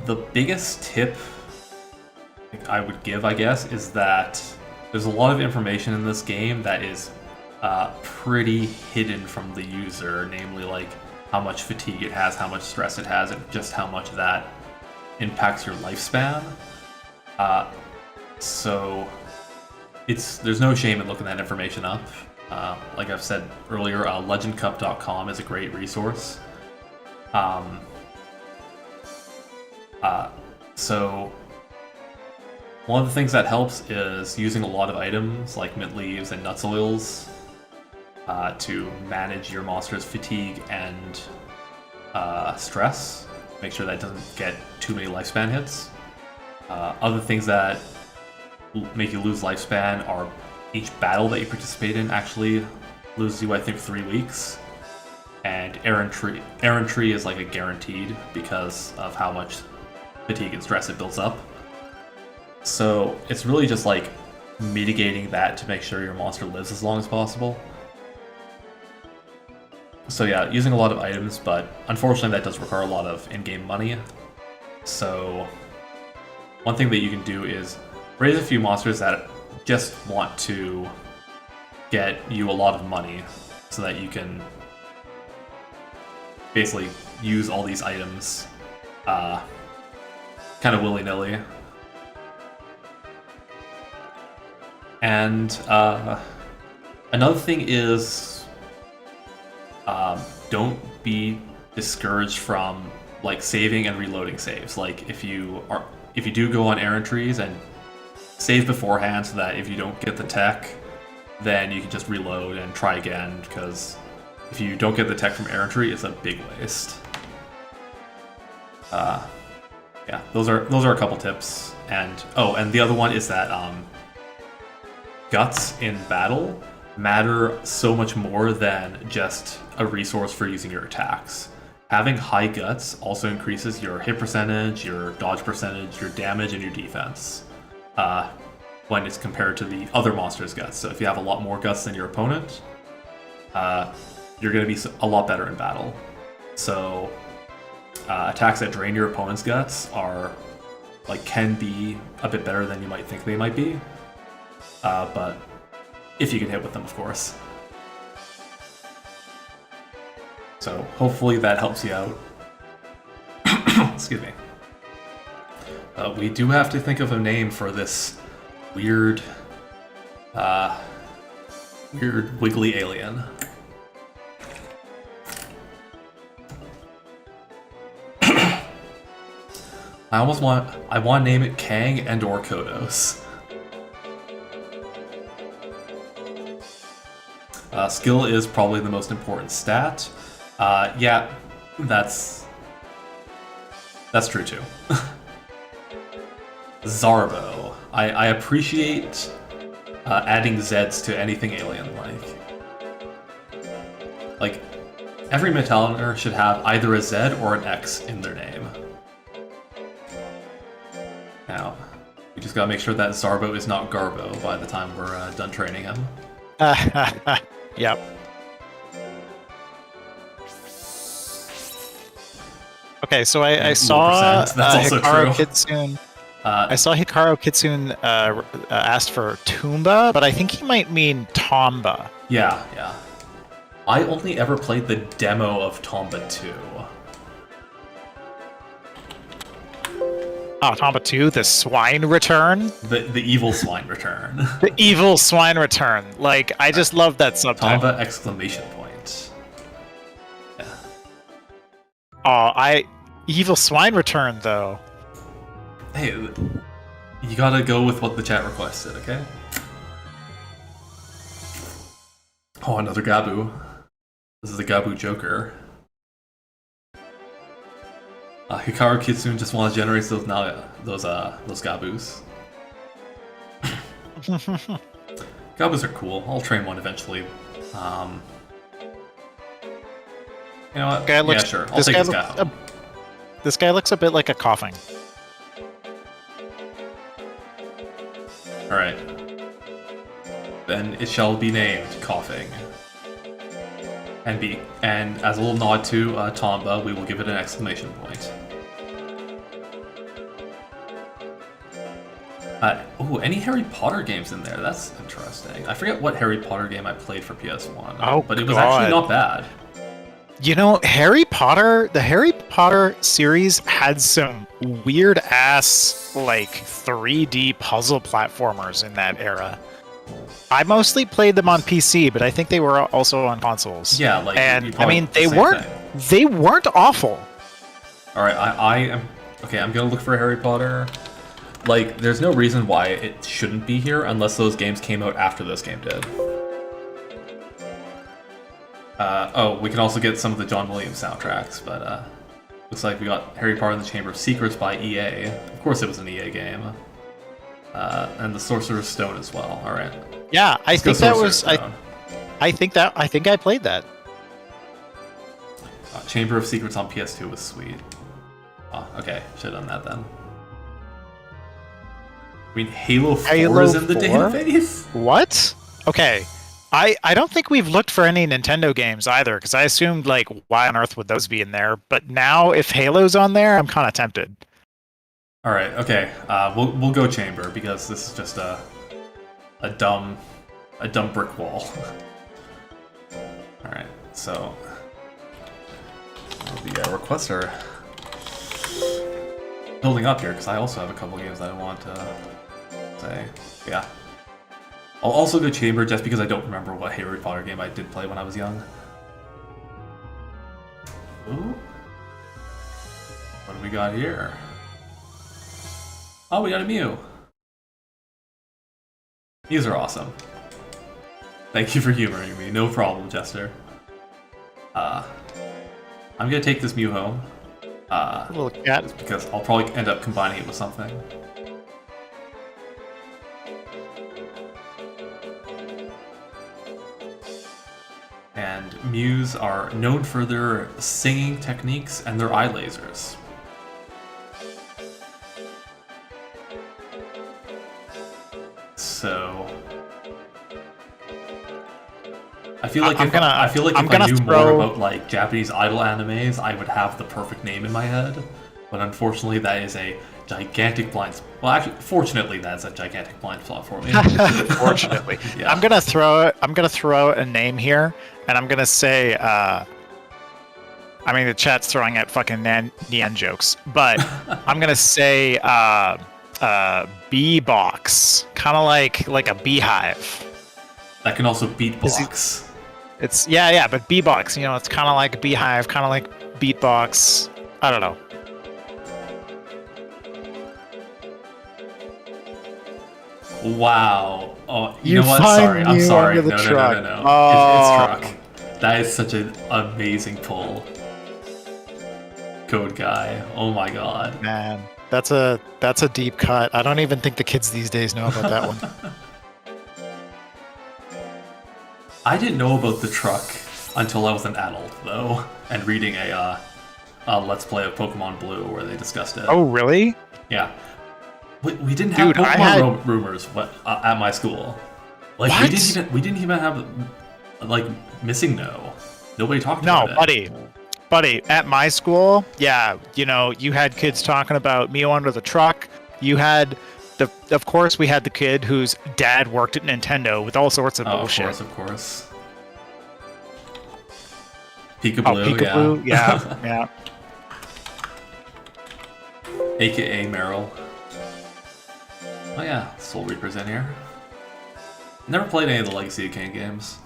The biggest tip I would give, I guess, is that there's a lot of information in this game that is pretty hidden from the user, namely like how much fatigue it has, how much stress it has, and just how much that impacts your lifespan. So there's no shame in looking that information up. Like I've said earlier, legendcup.com is a great resource. So one of the things that helps is using a lot of items like mint leaves and nuts oils to manage your monster's fatigue and stress. Make sure that doesn't get too many lifespan hits. Other things that make you lose lifespan are each battle that you participate in actually loses you, I think, 3 weeks. And errantry is like a guaranteed because of how much fatigue and stress it builds up. So it's really just like mitigating that to make sure your monster lives as long as possible. So yeah, using a lot of items, but unfortunately that does require a lot of in-game money. So one thing that you can do is raise a few monsters that just want to get you a lot of money so that you can basically use all these items kind of willy-nilly. And another thing is don't be discouraged from like saving and reloading saves. Like if you do go on errantries and save beforehand so that if you don't get the tech, then you can just reload and try again, because if you don't get the tech from errantry, it's a big waste. Yeah, those are a couple tips. And and the other one is that guts in battle matter so much more than just a resource for using your attacks. Having high guts also increases your hit percentage, your dodge percentage, your damage, and your defense when it's compared to the other monster's guts. So if you have a lot more guts than your opponent, you're going to be a lot better in battle. So attacks that drain your opponent's guts can be a bit better than you might think they might be. But if you can hit with them, of course. So hopefully that helps you out. Excuse me. We do have to think of a name for this weird wiggly alien. I want to name it Kang and or Kodos. Skill is probably the most important stat. Yeah, that's true too. Zarbo. I appreciate adding Zeds to anything alien-like. Like, every Metallica should have either a Z or an X in their name. Now, we just gotta make sure that Zarbo is not Garbo by the time we're done training him. Yep. Okay, so I saw Hikaru Kitsune. I saw Hikaru Kitsune asked for Toomba, but I think he might mean Tomba. Yeah. I only ever played the demo of Tomba 2. Oh, Tomba 2, the swine return? The evil swine return. The evil swine return. Like, I just love that subtitle. Tomba exclamation point. Yeah. Oh, evil swine return, though. Hey, you gotta go with what the chat requested, okay? Oh, another Gabu. This is the Gabu Joker. Hikaru Kitsune just wants to generate those Gabus. Gabus are cool. I'll train one eventually. You know what? Yeah, sure. I'll take this guy home. This guy looks a bit like a coughing. Alright. Then it shall be named Coughing. And as a little nod to Tomba, we will give it an exclamation point. Any Harry Potter games in there? That's interesting. I forget what Harry Potter game I played for PS1. But it was actually not bad. You know, the Harry Potter series had some weird-ass, 3D puzzle platformers in that era. I mostly played them on PC, but I think they were also on consoles. Yeah, they weren't awful. Alright, I'm gonna look for Harry Potter. There's no reason why it shouldn't be here unless those games came out after this game did. We can also get some of the John Williams soundtracks, but looks like we got Harry Potter and the Chamber of Secrets by EA. Of course it was an EA game. And the Sorcerer's Stone as well. Alright. Yeah, I think that was... I think I played that. Chamber of Secrets on PS2 was sweet. Oh, okay. Should've done that then. I mean, Halo 4 is in the database? What? Okay. I don't think we've looked for any Nintendo games either, because I assumed, why on earth would those be in there? But now, if Halo's on there, I'm kind of tempted. Alright, okay. We'll go Chamber, because this is just a dumb brick wall. Alright, so... The requests are building up here, because I also have a couple games that I want to say. Yeah. I'll also go Chamber just because I don't remember what Harry Potter game I did play when I was young. Ooh. What do we got here? Oh, we got a Mew. Mews are awesome. Thank you for humoring me. No problem, Jester. I'm gonna take this Mew home. Little cat. Just because I'll probably end up combining it with something. And and Mews are known for their singing techniques and their eye lasers. So I feel like if I knew more about like Japanese idol animes, I would have the perfect name in my head. But unfortunately, that is a gigantic blind spot. Well, actually, fortunately, that's a gigantic blind spot for me. Fortunately, Yeah. I'm gonna throw a name here, and I'm gonna say. I mean, the chat's throwing out fucking Nyan jokes, but I'm gonna say bee box, kind of like a beehive. That can also beatbox. It's yeah, but beatbox, you know, it's kind of like a beehive, kind of like beatbox. I don't know. Wow. Oh, you know what? Sorry. I'm sorry. No. Oh. It's truck. That is such an amazing pull. Code guy. Oh my god. Man, that's a deep cut. I don't even think the kids these days know about that one. I didn't know about the truck until I was an adult, though, and reading a Let's Play of Pokemon Blue where they discussed it. Oh, really? Yeah. We didn't have Pokemon rumors at my school. Like what? we didn't even have like Missing No. Nobody talked about it. Buddy, at my school, yeah, you know, you had kids talking about Mio under the truck. You had of course, we had the kid whose dad worked at Nintendo with all sorts of bullshit. Of course. Peekaboo, Peekaboo, yeah. AKA Meryl. Oh yeah, Soul Reaper's in here. Never played any of the Legacy of Kain games.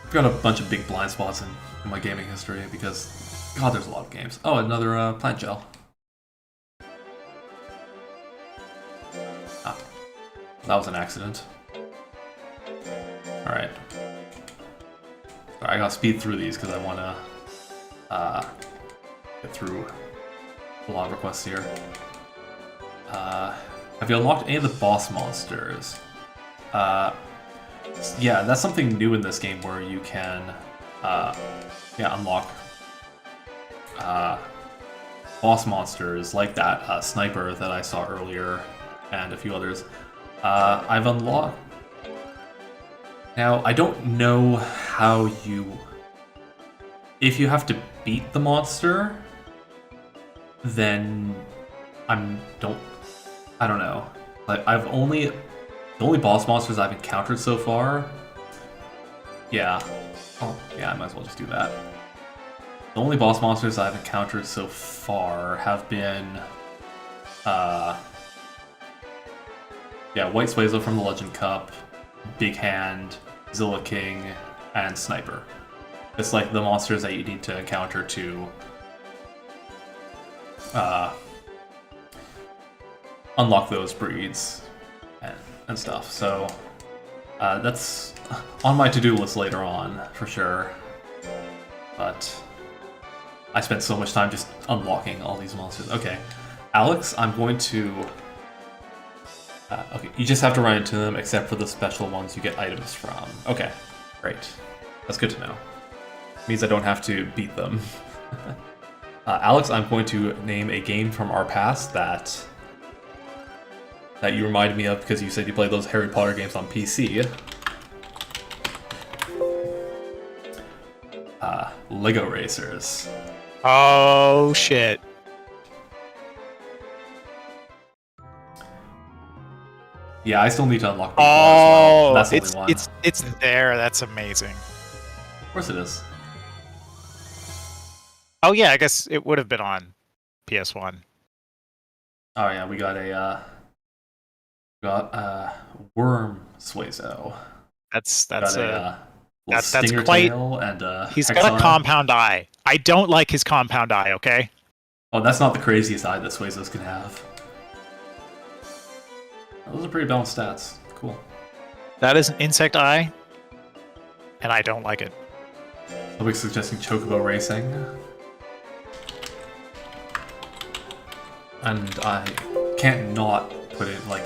I've got a bunch of big blind spots in my gaming history because, God, there's a lot of games. Oh, another plant gel. Ah, that was an accident. Alright. I gotta speed through these because I want to get through a lot of requests here. Have you unlocked any of the boss monsters? Yeah, that's something new in this game where you can unlock boss monsters like that sniper that I saw earlier and a few others. I've unlocked... Now, I don't know how you... If you have to beat the monster, then I don't know. Like, the only boss monsters I've encountered so far... Yeah. Oh, yeah, I might as well just do that. The only boss monsters I've encountered so far have been... White Suezo from the Legend Cup, Big Hand, Zilla King, and Sniper. It's like the monsters that you need to encounter to unlock those breeds and stuff. So that's on my to-do list later on, for sure. But I spent so much time just unlocking all these monsters. Okay, Alex, I'm going to... okay, you just have to run into them, except for the special ones you get items from. Okay, great. That's good to know. Means I don't have to beat them. Alex, I'm going to name a game from our past that you reminded me of because you said you played those Harry Potter games on PC. Lego Racers. Oh, shit. Yeah, I still need to unlock the as well. That's the only one. It's there. That's amazing. Of course it is. Oh yeah, I guess it would have been on PS1. Oh yeah, we got Worm Suezo. That's Stinger quite. Tail and he's Hexon. got a compound eye. I don't like his compound eye. Okay. Oh, that's not the craziest eye that Suezos can have. Those are pretty balanced stats. Cool. That is an insect eye, and I don't like it. Somebody's suggesting Chocobo Racing. And I can't not put it, like...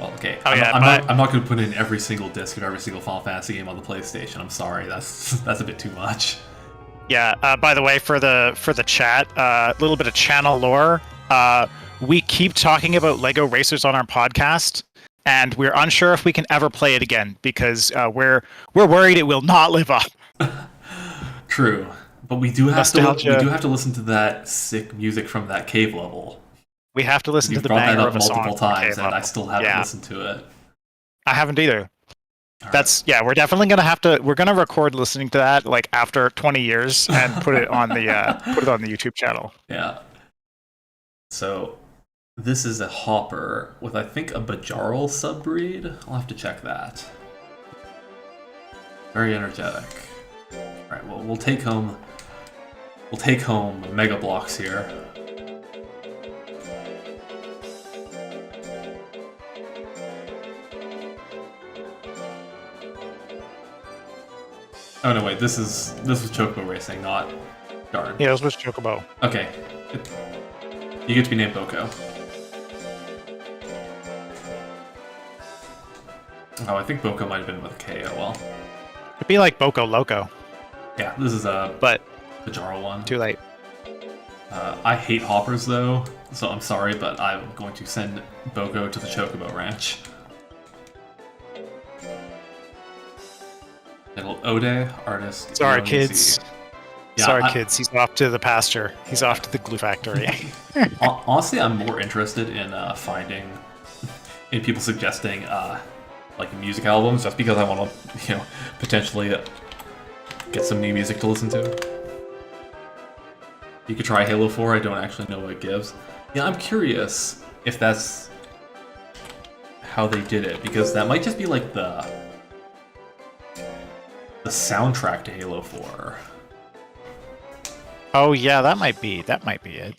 Well, okay. Oh, yeah, I'm not going to put in every single disc of every single Final Fantasy game on the PlayStation. I'm sorry, that's a bit too much. Yeah. By the way, for the chat, a little bit of channel lore. We keep talking about Lego Racers on our podcast, and we're unsure if we can ever play it again because we're worried it will not live up. True, but we do have Nostalgia. to listen to that sick music from that cave level. We have to listen to You've the brought that banger up of a song multiple from the times, cave and I level. still haven't Yeah. listened to it. I haven't either. All That's yeah. We're definitely gonna have to. We're gonna record listening to that like after 20 years and put it on the YouTube channel. Yeah. So, this is a hopper with, I think, a Bajarl subbreed. I'll have to check that. Very energetic. All right. Well, we'll take home Mega Blocks here. Oh no! Wait. This was Chocobo Racing, not darn. Yeah, this was Chocobo. Okay. You get to be named Boko. Oh, I think Boko might have been with a K. Oh well. It'd be like Boko Loco, Yeah, this is a but Bajarl one. too late. I hate hoppers though, so I'm sorry, but I'm going to send Boko to the Chocobo Ranch. Little Ode, artist. Sorry, Young kids. Z. Yeah, Sorry, kids. He's off to the pasture. He's off to the glue factory. Honestly, I'm more interested in finding, in people suggesting like music albums, just because I want to, potentially get some new music to listen to. You could try Halo 4. I don't actually know what it gives. Yeah, I'm curious if that's how they did it, because that might just be like the soundtrack to Halo 4. Oh yeah, that might be it.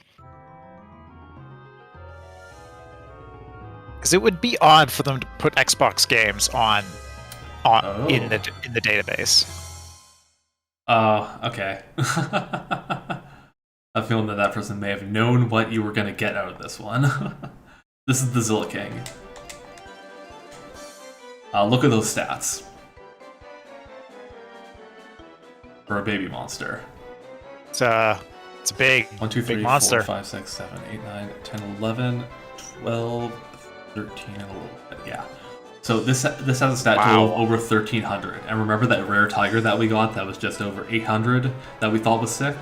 Because it would be odd for them to put Xbox games on in the database. Okay. I'm feeling that person may have known what you were going to get out of this one. This is the Zilla King. Look at those stats. For a baby monster. It's a big 1, 2, 3, big 4, monster. 5, 6, 7, 8, 9, 10, 11, 12, 13, and a little bit. Yeah. So this has a stat total of over 1,300. And remember that rare tiger that we got that was just over 800 that we thought was sick?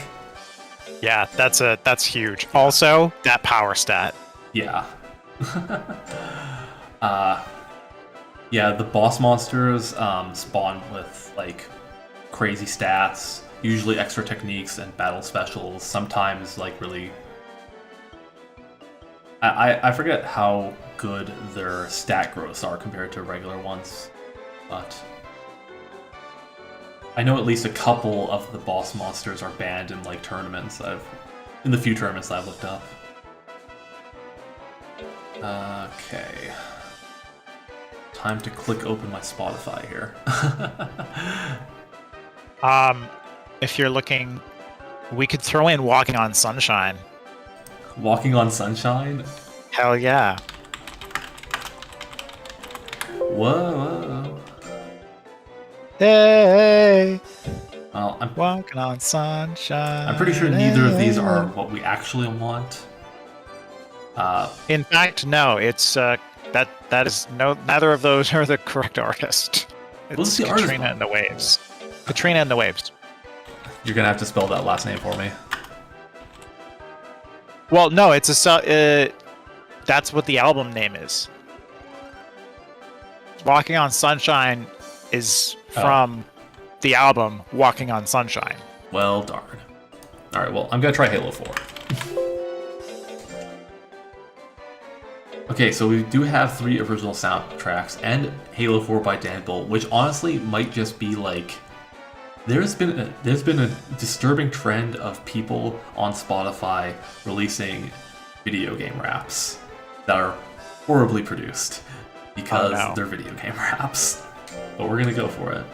Yeah, that's huge. Also, that power stat. Yeah. Yeah, the boss monsters spawn with like crazy stats, usually extra techniques and battle specials, sometimes like really I forget how good their stat growths are compared to regular ones, but I know at least a couple of the boss monsters are banned in like tournaments in the few tournaments that I've looked up. Okay. Time to click open my Spotify here. If you're looking, we could throw in Walking on Sunshine. Walking on Sunshine? Hell yeah. Whoa. Hey, Well, walking on sunshine. I'm pretty sure neither of these are what we actually want. In fact, no. It's that is neither of those are the correct artist. What's It's the artist Katrina one? and the Waves. Katrina and the Waves. You're gonna have to spell that last name for me. Well, no, it's that's what the album name is. Walking on Sunshine is from the album Walking on Sunshine. Well, darn. Alright, well, I'm gonna try Halo 4. Okay, so we do have 3 original soundtracks and Halo 4 by Dan Bull, which honestly might just be like... There's been a disturbing trend of people on Spotify releasing video game raps that are horribly produced because they're video game raps. But we're gonna go for it.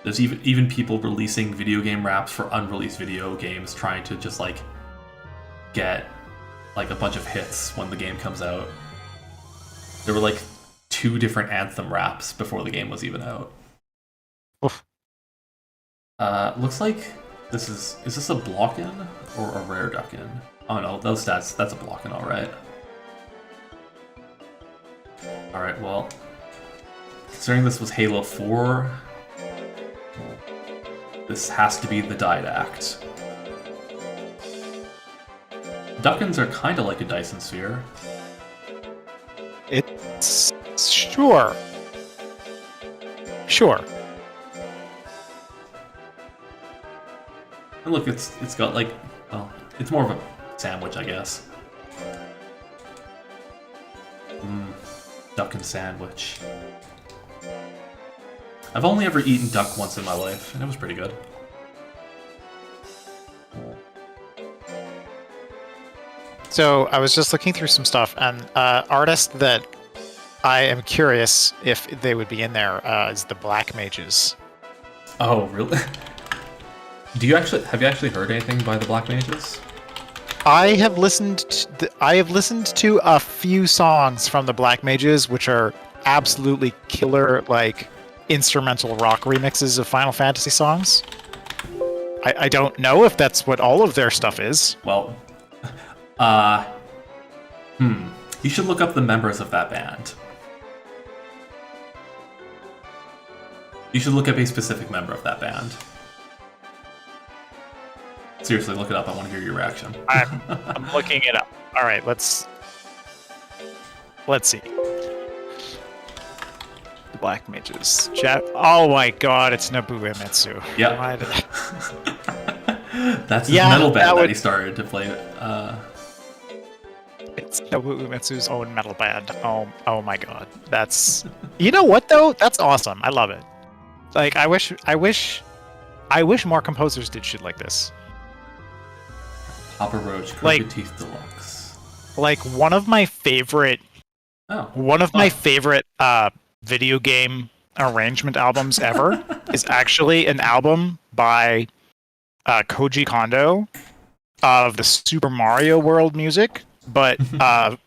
There's even people releasing video game raps for unreleased video games, trying to just like get like a bunch of hits when the game comes out. There were like 2 different Anthem raps before the game was even out. Oof. Looks like is this a block-in or a rare duck-in? Oh no, those stats, that's a block-in, alright. Alright, well, considering this was Halo 4, this has to be the Didact. Duck-ins are kind of like a Dyson Sphere. It's sure. Sure. And look, it's got like, well, it's more of a sandwich, I guess. Duck and sandwich. I've only ever eaten duck once in my life, and it was pretty good. So I was just looking through some stuff, and artist that I am curious if they would be in there is the Black Mages. Oh, really? Have you actually heard anything by the Black Mages? I have listened to a few songs from the Black Mages, which are absolutely killer, like instrumental rock remixes of Final Fantasy songs. I don't know if that's what all of their stuff is. Well, you should look up the members of that band. You should look up a specific member of that band. Seriously, look it up. I want to hear your reaction. I'm looking it up. All right, let's see. The Black Mages. Oh my God, it's Nobuo Uematsu. Yeah. Why did That's his metal band that he started to play. It's Nobuo Uematsu's own metal band. Oh my God. That's. You know what though? That's awesome. I love it. Like I wish more composers did shit like this. Papa Roach, Crooked Like- Teeth Deluxe. Like one of my favorite video game arrangement albums ever is actually an album by Koji Kondo of the Super Mario World music, but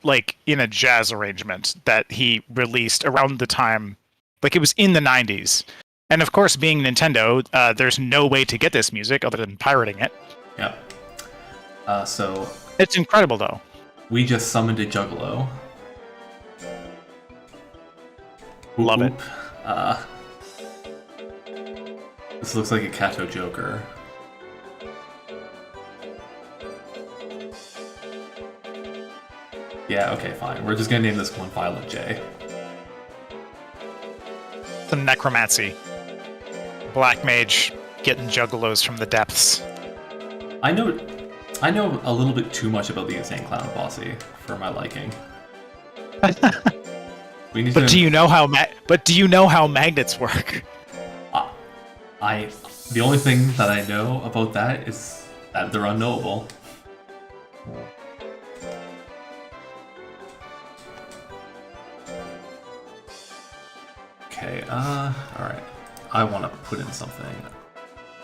like in a jazz arrangement that he released around the time, like it was in the 90s. And of course, being Nintendo, there's no way to get this music other than pirating it. Yep. So It's incredible, though. we just summoned a Juggalo. Love it. This looks like a Kato Joker. Yeah, okay, fine. We're just gonna name this one Violent J. The necromancy. Black mage getting juggalos from the depths. I know a little bit too much about the Insane Clown Posse for my liking. We need But do you know how magnets work? The only thing that I know about that is that they're unknowable. Okay, alright. I want to put in something.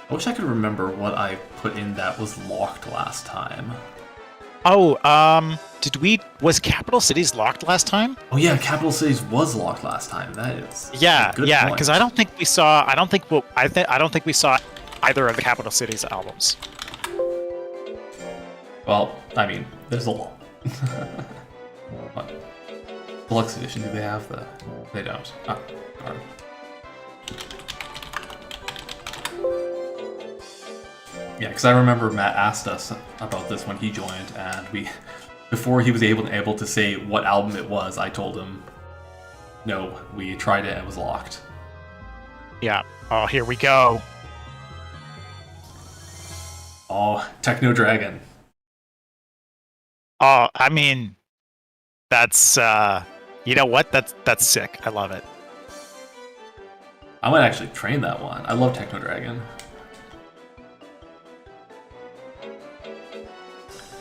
I wish I could remember what I put in that was locked last time. Oh, was Capital Cities locked last time? Oh yeah, Capital Cities was locked last time. That is Yeah, a good yeah, point. because I don't think we saw either of the Capital Cities albums. Well, I mean, there's a lot. What? Deluxe edition, do they have the... They don't. Ah, darn. Yeah, because I remember Matt asked us about this when he joined, and before he was able to say what album it was, I told him, no, we tried it and it was locked. Yeah. Oh, here we go. Oh, Techno Dragon. Oh, I mean, that's you know what? That's sick. I love it. I might actually train that one. I love Techno Dragon.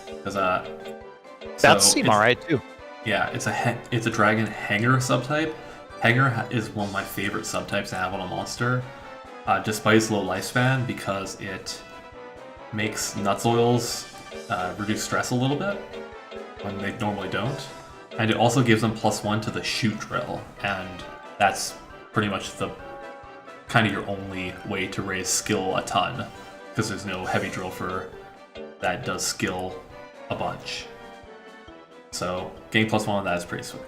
Because That seems alright too. Yeah, it's a dragon hanger subtype. Hanger is one of my favorite subtypes to have on a monster, despite its low lifespan, because it makes nuts oils reduce stress a little bit when they normally don't. And it also gives them +1 to the shoot drill, and that's pretty much the kind of your only way to raise skill a ton, because there's no heavy drill for that does skill a bunch. So getting +1 on that is pretty sweet.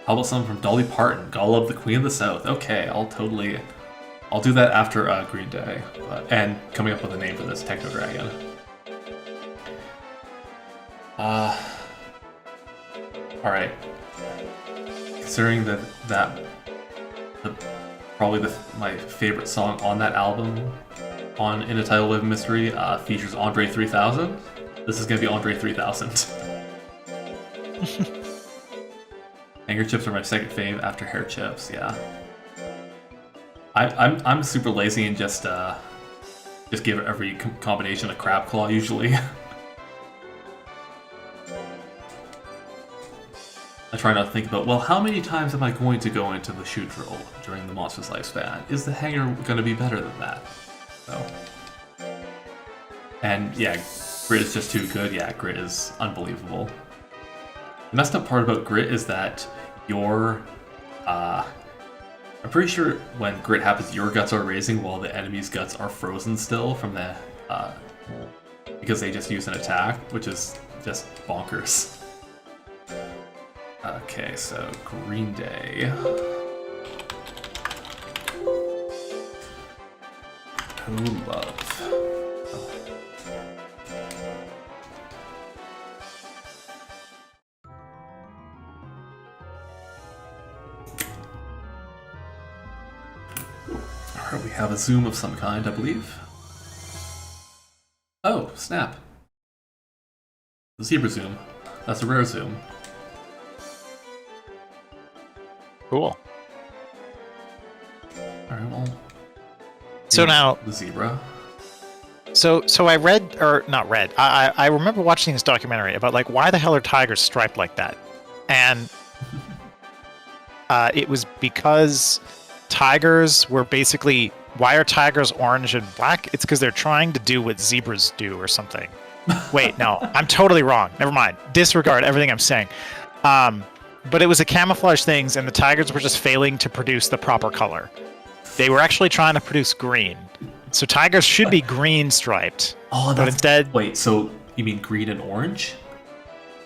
How about something from Dolly Parton? Gotta love the Queen of the South. Okay, I'll do that after Green Day, and coming up with a name for this Techno Dragon. All right. Considering that probably my favorite song on that album, In a Tidal Wave of Mystery, features Andre 3000. This is gonna be Andre 3000. Hanger chips are my second fave after hair chips. Yeah. I'm super lazy and just give every combination a crab claw usually. I try not to think about, well, how many times am I going to go into the shoot drill during the monster's lifespan? Is the hanger going to be better than that? So, and yeah, Grit is just too good. Yeah, Grit is unbelievable. The messed up part about Grit is that I'm pretty sure when Grit happens, your guts are raising while the enemy's guts are frozen still from the, because they just use an attack, which is just bonkers. Okay, so Green Day. Who love? Oh. Alright, we have a zoom of some kind, I believe. Oh, snap. The zebra zoom. That's a rare zoom. Cool. Alright, well. So now the zebra. So I read, or not read. I remember watching this documentary about like why the hell are tigers striped like that, and it was because tigers were basically, why are tigers orange and black? It's because they're trying to do what zebras do or something. Wait, no, I'm totally wrong. Never mind. Disregard everything I'm saying. But it was a camouflage things, and the tigers were just failing to produce the proper color. They were actually trying to produce green. So tigers should be green striped. Oh, but instead... Wait, so you mean green and orange?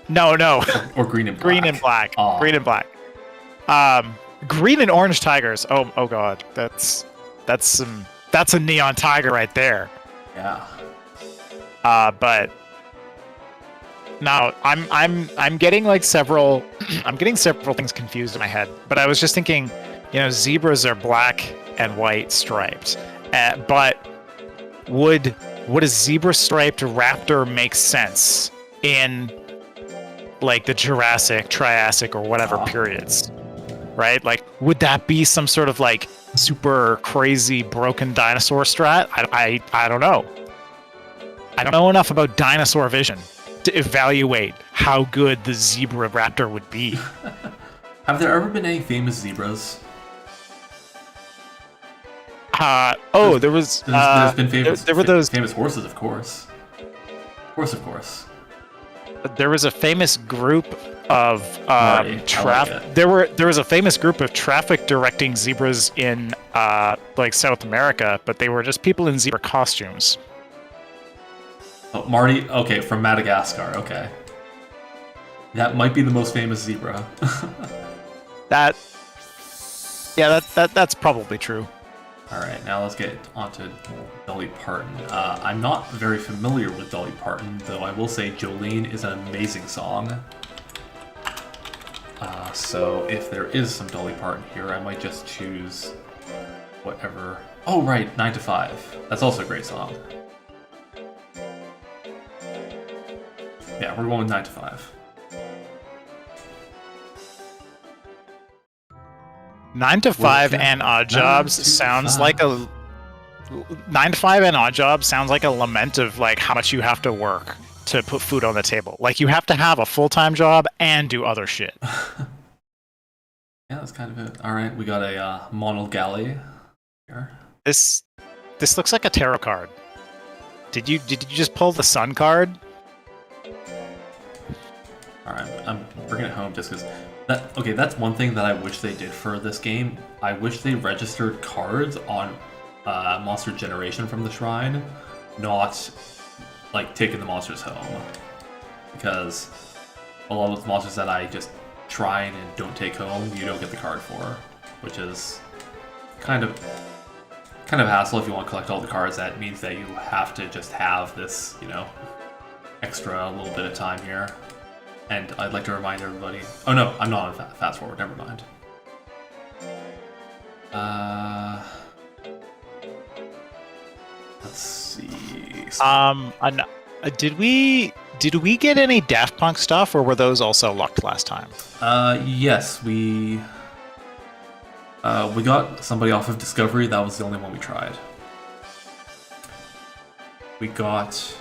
No. Or green and black? Green and black. Oh. Green and black. Green and orange tigers. Oh god. That's a neon tiger right there. Yeah. But... Now, I'm getting like several I'm getting several things confused in my head. But I was just thinking, zebras are black and white striped. But would a zebra striped raptor make sense in like the Jurassic, Triassic, or whatever periods? Right? Like, would that be some sort of like super crazy broken dinosaur strat? I don't know. I don't know enough about dinosaur vision to evaluate how good the zebra raptor would be. Have there ever been any famous zebras? There was. There's been famous. There were those famous horses, of course. Of course. There was a famous group of like there was a famous group of traffic directing zebras in like South America, but they were just people in zebra costumes. Oh, Marty. Okay, from Madagascar. Okay, that might be the most famous zebra. That's probably true. All right, now let's get onto Dolly Parton. I'm not very familiar with Dolly Parton, though I will say Jolene is an amazing song. So if there is some Dolly Parton here, I might just choose whatever. Oh, right, 9 to 5. That's also a great song. Yeah, we're going with 9 to 5. 9 to 5 and Odd Jobs sounds like a 9 to 5 and Odd Jobs sounds like a lament of like how much you have to work to put food on the table. Like you have to have a full-time job and do other shit. Yeah, that's kind of it. All right, we got a Monal Galley here. This looks like a tarot card. Did you just pull the sun card? Alright, I'm bringing it home just because that. Okay, that's one thing that I wish they did for this game. I wish they registered cards on monster generation from the shrine, not like taking the monsters home. Because a lot of the monsters that I just shrine and don't take home, you don't get the card for, which is kind of hassle if you want to collect all the cards. That means that you have to just have this, extra little bit of time here. And I'd like to remind everybody... Oh no, I'm not on fast forward, never mind. Let's see... Did we get any Daft Punk stuff, or were those also locked last time? Yes, we got somebody off of Discovery. That was the only one we tried. We got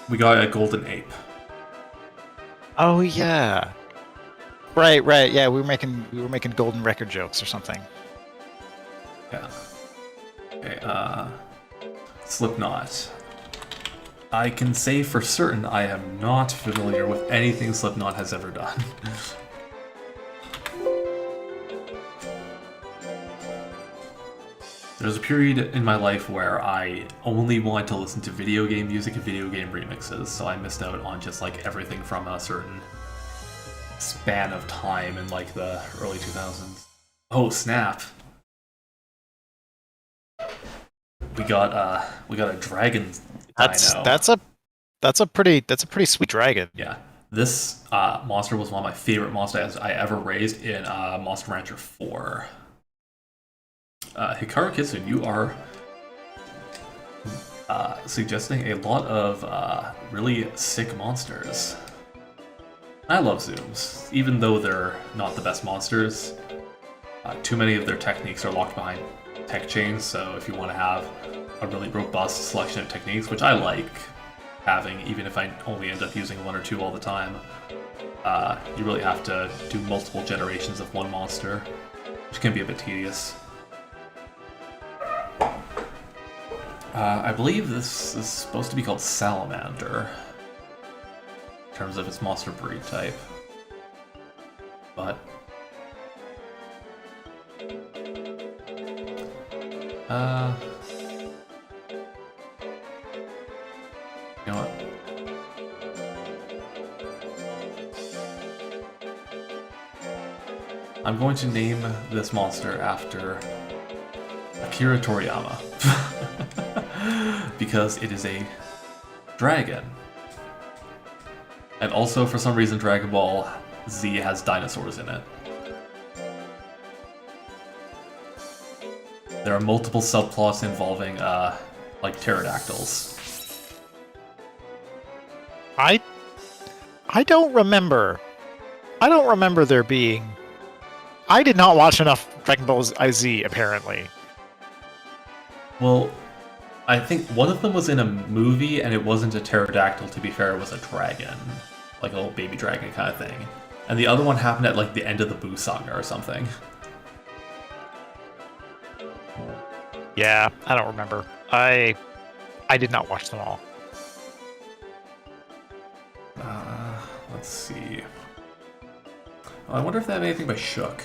a golden ape. Oh yeah. Right. Yeah, we were making golden record jokes or something. Yeah. Okay, Slipknot. I can say for certain I am not familiar with anything Slipknot has ever done. There's a period in my life where I only wanted to listen to video game music and video game remixes, so I missed out on just like everything from a certain span of time in like the early 2000s. Oh snap! We got a dragon dino. That's a pretty sweet dragon. Yeah, this monster was one of my favorite monsters I ever raised in Monster Rancher 4. Hikaru Kitsune, you are suggesting a lot of really sick monsters. I love zooms, even though they're not the best monsters. Too many of their techniques are locked behind tech chains, so if you want to have a really robust selection of techniques, which I like having, even if I only end up using one or two all the time, you really have to do multiple generations of one monster, which can be a bit tedious. I believe this is supposed to be called Salamander, in terms of its monster breed type. But... you know what? I'm going to name this monster after Akira Toriyama. Because it is a dragon. And also, for some reason, Dragon Ball Z has dinosaurs in it. There are multiple subplots involving, like, pterodactyls. I don't remember. I don't remember there being... I did not watch enough Dragon Ball Z, apparently. Well, I think one of them was in a movie, and it wasn't a pterodactyl, to be fair, it was a dragon. Like a little baby dragon kind of thing. And the other one happened at, like, the end of the Buu Saga or something. Yeah, I don't remember. I did not watch them all. Let's see. Oh, I wonder if they have anything by Shook.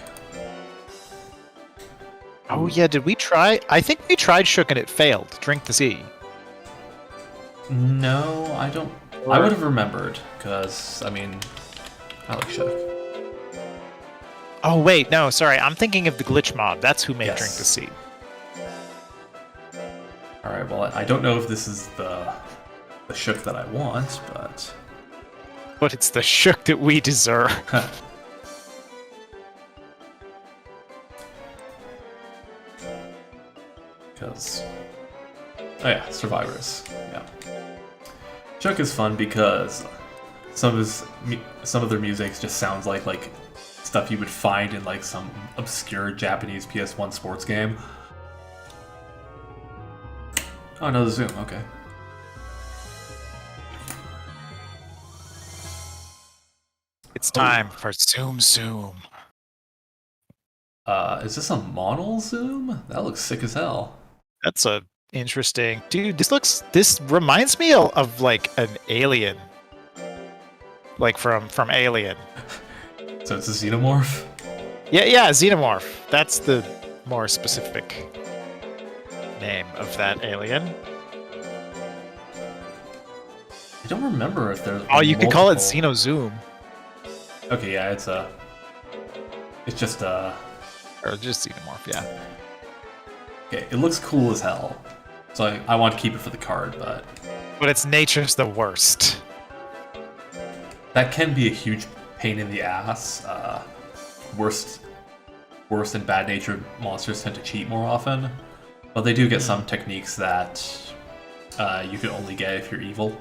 Oh yeah, did we try? I think we tried Shook and it failed. Drink the Sea. No, I don't. I would have remembered, because, I mean, I like Shook. Oh wait, no, sorry. I'm thinking of the glitch mod. That's who made Yes. Drink the Sea. Alright, well, I don't know if this is the Shook that I want, but... But it's the Shook that we deserve. Because... Oh yeah, Survivors. Yeah. Shook is fun because some of their music just sounds like stuff you would find in like some obscure Japanese PS1 sports game. Oh, another zoom, okay. It's time for Zoom Zoom. Is this a model zoom? That looks sick as hell. That's a interesting... Dude, this reminds me of like an alien. like from Alien. So it's a xenomorph? Yeah, xenomorph. That's the more specific name of that alien. I don't remember if there's Oh, you could call it multiple- Xenozoom. Okay, yeah, it's just Or just xenomorph, yeah. okay, it looks cool as hell. So I want to keep it for the card, but But its nature's the worst. that can be a huge pain in the ass. Worst and bad natured monsters tend to cheat more often, but they do get some techniques that you can only get if you're evil.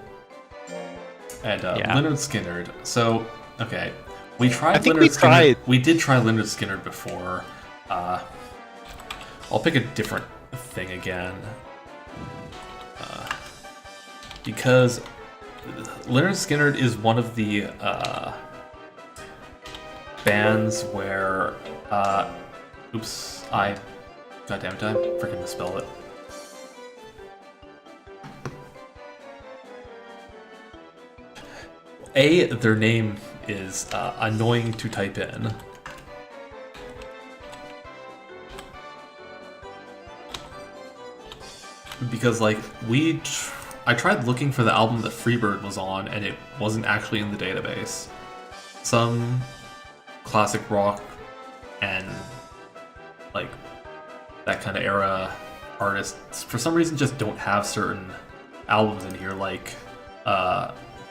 And Leonard Skinnerd. So okay, we tried Leonard Skinnerd. We did try Leonard Skinnerd before. I'll pick a different thing again. Because Leonard Skinnerd is one of the bands where oops, goddamn it, I freaking misspelled it. Their name is annoying to type in. Because like I tried looking for the album that Freebird was on, and it wasn't actually in the database. Some classic rock and like that kind of era artists for some reason just don't have certain albums in here. Like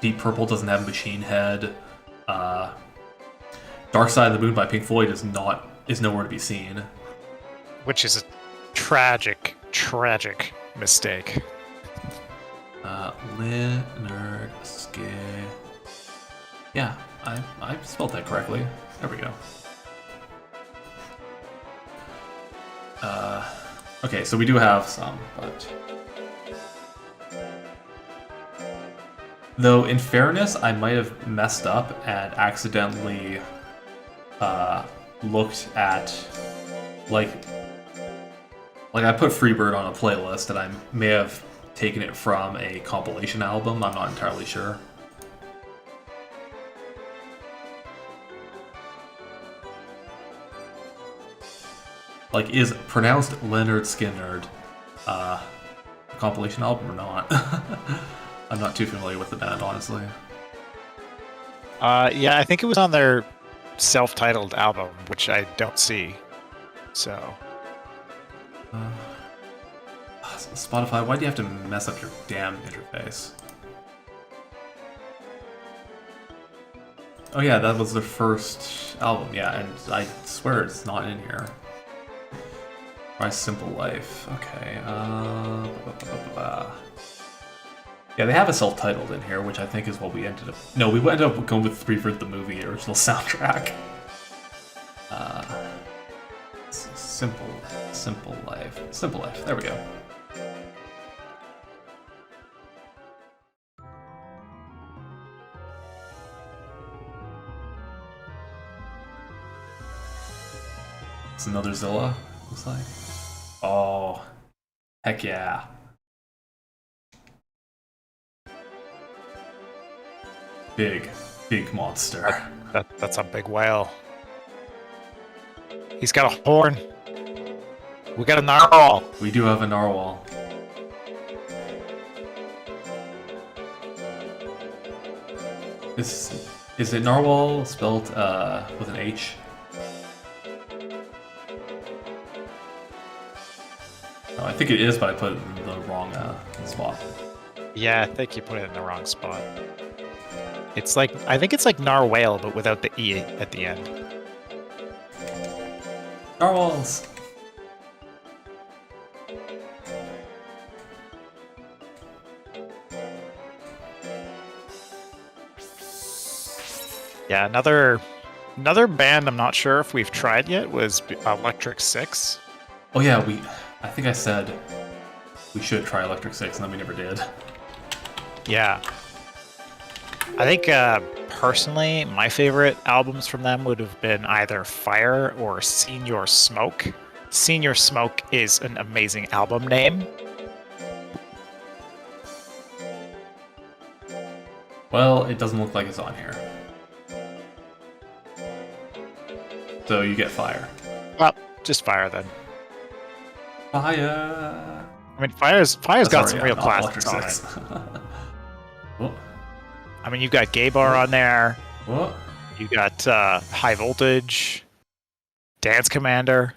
Deep Purple doesn't have Machine Head. Dark Side of the Moon by Pink Floyd is nowhere to be seen. Which is a tragic mistake. Leonard Skinnerd. Yeah, I spelled that correctly. There we go. Okay, so we do have some, but though in fairness, I might have messed up and accidentally looked at like I put Freebird on a playlist and I may have taken it from a compilation album. I'm not entirely sure. Like, is pronounced Leonard Skinnerd a compilation album or not? I'm not too familiar with the band, honestly. Yeah, I think it was on their self-titled album, which I don't see. So. Spotify, why do you have to mess up your damn interface? Oh yeah, that was their first album, yeah, and I swear it's not in here. My Simple Life, okay, yeah, they have a self-titled in here, which I think is what we ended up... No, we ended up going with Freebird the movie, original soundtrack. Simple Life, there we go. It's another Zilla, looks like. Oh, heck yeah. Big monster. That's a big whale. He's got a horn. We got a narwhal. We do have a narwhal. Is it narwhal spelled with an H? Oh, I think it is, but I put it in the wrong spot. Yeah, I think you put it in the wrong spot. It's like, I think it's like narwhal, but without the E at the end. Narwhals! Yeah, another band I'm not sure if we've tried yet was Electric Six. Oh yeah, I think I said we should try Electric Six, and then we never did. Yeah. I think, personally, my favorite albums from them would have been either Fire or Senior Smoke. Senior Smoke is an amazing album name. Well, it doesn't look like it's on here. So you get fire. Well, just fire then. Fire! I mean, fire's got some real not classics on Electric it. Oh, I mean, you've got Gay Bar on there. what? You got High Voltage, Dance Commander.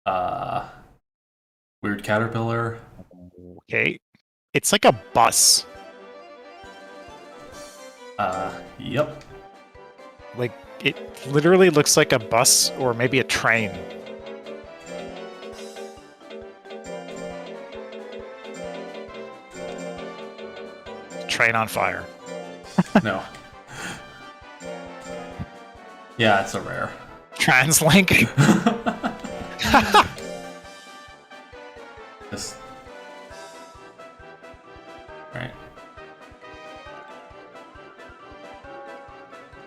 Weird Caterpillar. Okay, it's like a bus. Yep. Like it literally looks like a bus or maybe a train. Train on fire. No. Yeah, it's a rare. Translink. Just... Right.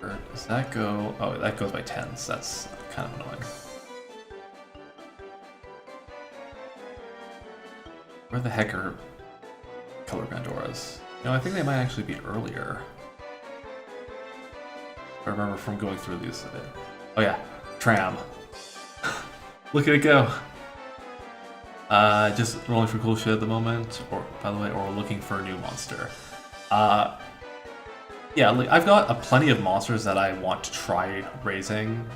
Or does that go... Oh, that goes by tens. That's kind of annoying. Where the heck are color Pandoras? No, I think they might actually be earlier. I remember from going through these a bit. Oh yeah, tram. Look at it go. Just rolling for cool shit at the moment, or by the way, or looking for a new monster. Yeah, like, I've got plenty of monsters that I want to try raising,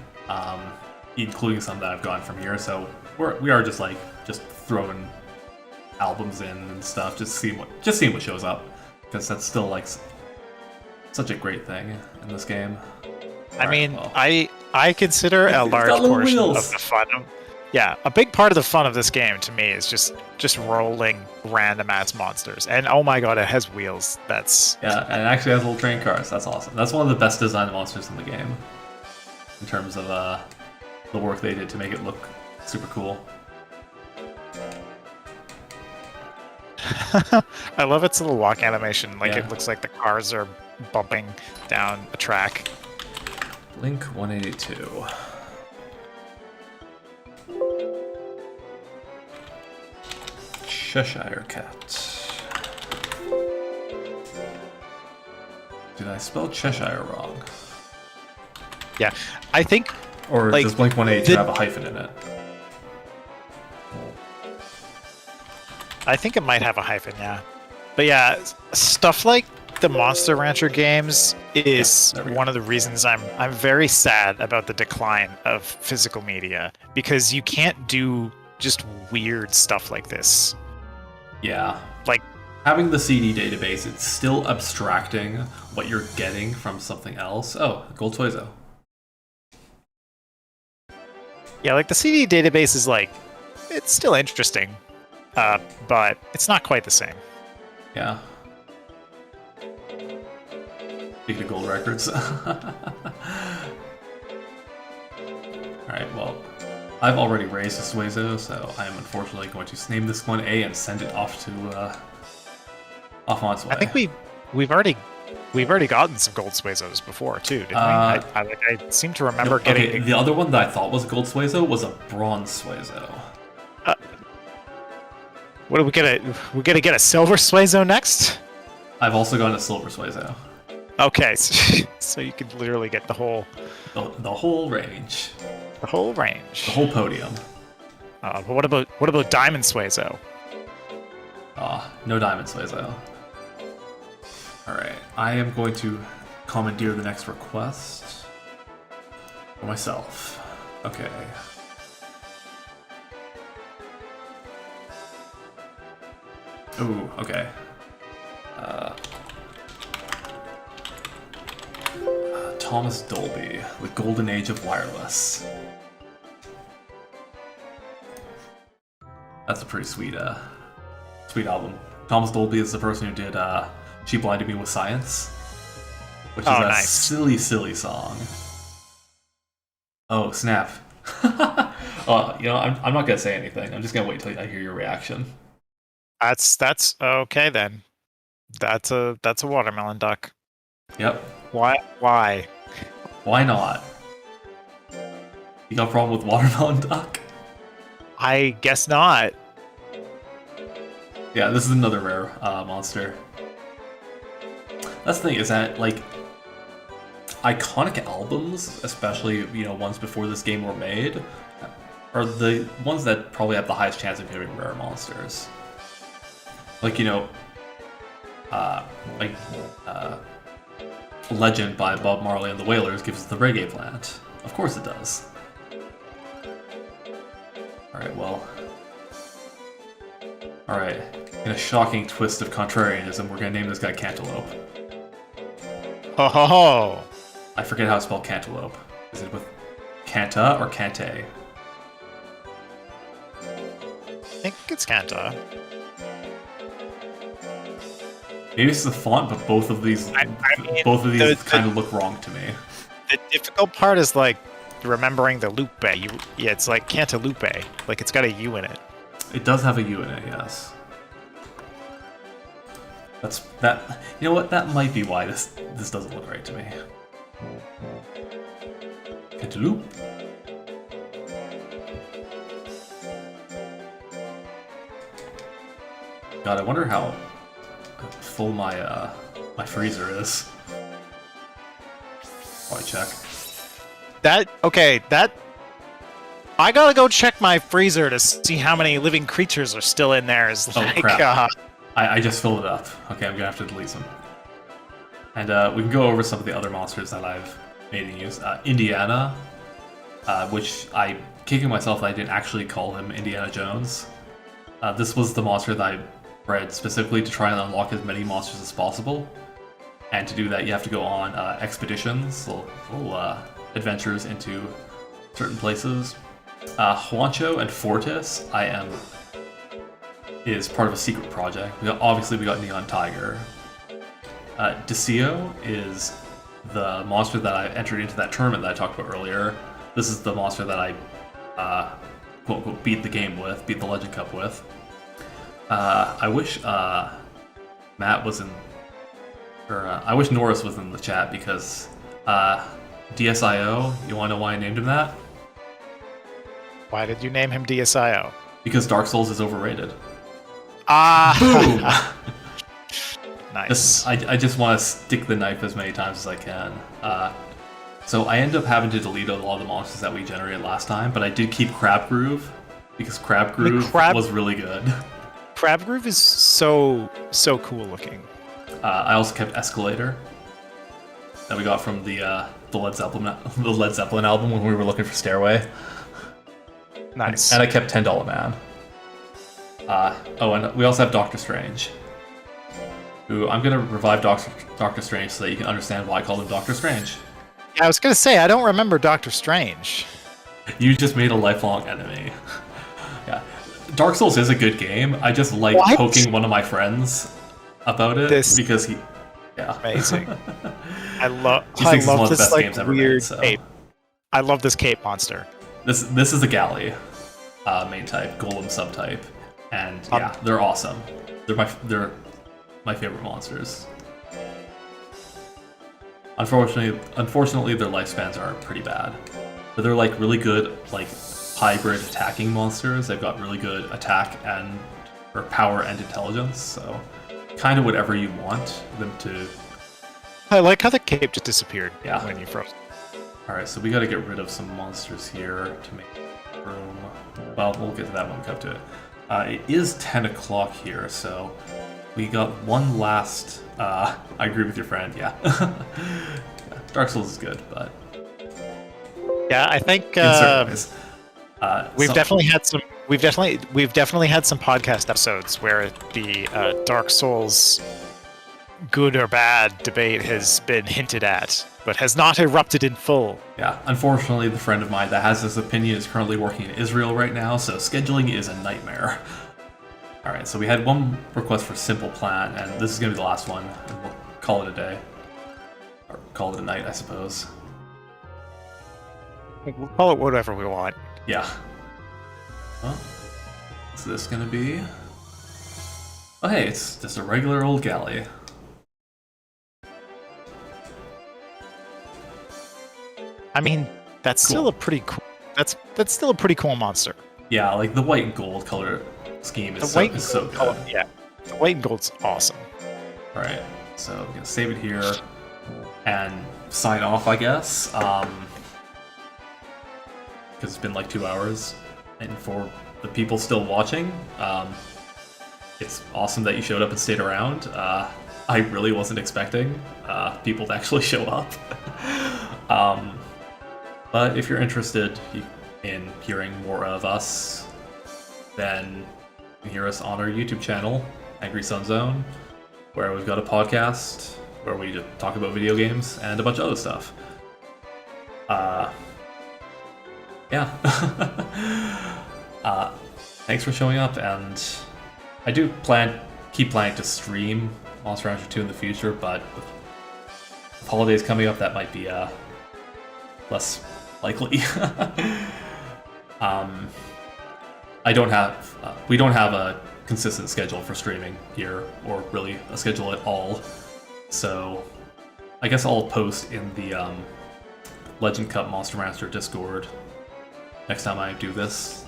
including some that I've gotten from here. So we are just throwing albums in and stuff, just seeing what shows up, because that's still like such a great thing in this game. I mean, well. I consider a large portion of the fun of, yeah, a big part of the fun of this game to me is just rolling random ass monsters. And oh my god, it has wheels. That's yeah, and it actually has little train cars. That's awesome. That's one of the best designed monsters in the game, in terms of the work they did to make it look super cool. I love its little walk animation. Like, it looks like the cars are bumping down a track. Link 182. Cheshire Cat. Did I spell Cheshire wrong? Yeah, I think... Or does Blink 182 have a hyphen in it? I think it might have a hyphen, yeah. But yeah, stuff like the Monster Rancher games is one of the reasons I'm very sad about the decline of physical media, because you can't do just weird stuff like this. Yeah. Like, having the CD database, it's still abstracting what you're getting from something else. Oh, Gold Toizo. Yeah, like the CD database is like, it's still interesting, but it's not quite the same. Yeah. Speaking of gold records. Alright, well, I've already raised a Suezo, so I am unfortunately going to name this one A and send it off to off on its way. I think we've already gotten some gold Suezos before too, didn't we? I seem to remember getting. Okay, the other one that I thought was a gold Suezo was a bronze Suezo. What are we gonna get a silver Suezo next? I've also gotten a silver Suezo. Okay, so you could literally get the whole range. The whole range. The whole podium. But what about Diamond Suezo? No Diamond Suezo. Alright, I am going to commandeer the next request for myself. Okay. Ooh, okay. Thomas Dolby, The Golden Age of Wireless. That's a pretty sweet album. Thomas Dolby is the person who did She Blinded Me with Science, which is a silly, silly song. Oh, snap. You know, I'm not gonna say anything. I'm just gonna wait till I hear your reaction. That's okay then. That's a watermelon duck. Yep. Why? Why not? You got a problem with watermelon duck? I guess not. Yeah, this is another rare monster. That's the thing, is that, like, iconic albums, especially, ones before this game were made, are the ones that probably have the highest chance of giving rare monsters. Like, like, Legend by Bob Marley and the Wailers gives us the reggae plant. Of course it does. Alright, well... Alright, in a shocking twist of contrarianism, we're gonna name this guy Cantaloupe. Ho ho ho! I forget how to spell cantaloupe. Is it with Canta or Cante? I think it's Kanta. Maybe it's the font, but both of these kind of look wrong to me. The difficult part is like remembering the lupe. Yeah, it's like Cantaloupe. Like it's got a U in it. It does have a U in it, yes. That's that. You know what? That might be why this doesn't look right to me. Cantaloupe. God, I wonder how full my my freezer is. Probably check. I gotta go check my freezer to see how many living creatures are still in there. Crap. I just filled it up. Okay, I'm gonna have to delete some. And we can go over some of the other monsters that I've made and used. Indiana, which I kicking myself that I didn't actually call him Indiana Jones. This was the monster that I bred specifically to try and unlock as many monsters as possible. And to do that, you have to go on expeditions, little adventures into certain places. Juancho and Fortis, is part of a secret project. Obviously, we got Neon Tiger. Decio is the monster that I entered into that tournament that I talked about earlier. This is the monster that I quote unquote beat the game with, beat the Legend Cup with. I wish Matt was in, or I wish Norris was in the chat because DSIO. You want to know why I named him that? Why did you name him DSIO? Because Dark Souls is overrated. Boom! Nice. I just want to stick the knife as many times as I can. So I ended up having to delete a lot of the monsters that we generated last time, but I did keep Crab Groove because Crab Groove was really good. Crab Groove is so cool looking. I also kept Escalator that we got from the Led Zeppelin album when we were looking for Stairway. Nice. And I kept $10 Man. And we also have Doctor Strange, who I'm gonna revive Doctor Strange so that you can understand why I called him Doctor Strange. Yeah, I was gonna say I don't remember Doctor Strange. You just made a lifelong enemy. Yeah, Dark Souls is a good game. I just like poking one of my friends about it because he, yeah, amazing. I love this like weird cape. I love this cape monster. This is a galley, main type, golem subtype, and yeah, they're awesome. They're my favorite monsters. Unfortunately, their lifespans are pretty bad, but they're like really good, like hybrid attacking monsters. They've got really good attack or power and intelligence, so kind of whatever you want them to. I like how the cape just disappeared. Yeah. When you froze. All right, so we got to get rid of some monsters here to make room. Well, we'll get to that when we come to it. It is 10 o'clock here, so we got one last. I agree with your friend. Yeah, Dark Souls is good, but yeah, I think we've definitely had some podcast episodes where the Dark Souls good or bad debate has been hinted at, but has not erupted in full. Yeah, unfortunately, the friend of mine that has this opinion is currently working in Israel right now, so scheduling is a nightmare. Alright, so we had one request for Simple Plan, and this is going to be the last one, and we'll call it a day. Or call it a night, I suppose. We'll call it whatever we want. Yeah. Well, what's this going to be? Oh hey, it's just a regular old galley. I mean, that's still a pretty cool. That's still a pretty cool monster. Yeah, like the white and gold color scheme is so good. Yeah, the white and gold's awesome. All right, So I'm gonna save it here and sign off, I guess. Because it's been like 2 hours, and for the people still watching, it's awesome that you showed up and stayed around. I really wasn't expecting people to actually show up. But if you're interested in hearing more of us, then you can hear us on our YouTube channel, Angry Sun Zone, where we've got a podcast where we just talk about video games and a bunch of other stuff. Yeah. Thanks for showing up, and I do keep planning to stream Monster Rancher 2 in the future, but with holidays coming up, that might be less likely. We don't have a consistent schedule for streaming here, or really a schedule at all. So I guess I'll post in the Legend Cup Monster Rancher Discord next time I do this.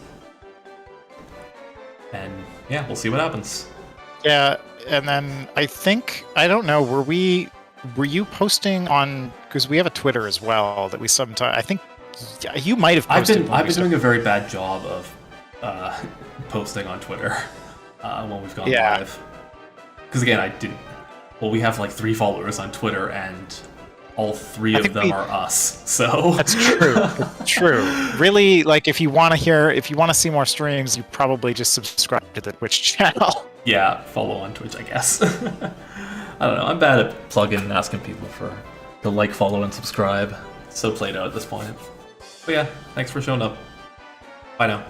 And yeah, we'll see what happens. Yeah, and then I don't know, were you posting on, because we have a Twitter as well that we sometimes, I think you might have posted. I've been doing a very bad job of posting on Twitter when we've gone live. Because again, we have like 3 followers on Twitter, and all 3 of them are us. So that's true. It's true. Really, like if you want to see more streams, you probably just subscribe to the Twitch channel. Yeah, follow on Twitch, I guess. I don't know. I'm bad at plugging and asking people to like, follow, and subscribe. It's so played out at this point. But yeah, thanks for showing up. Bye now.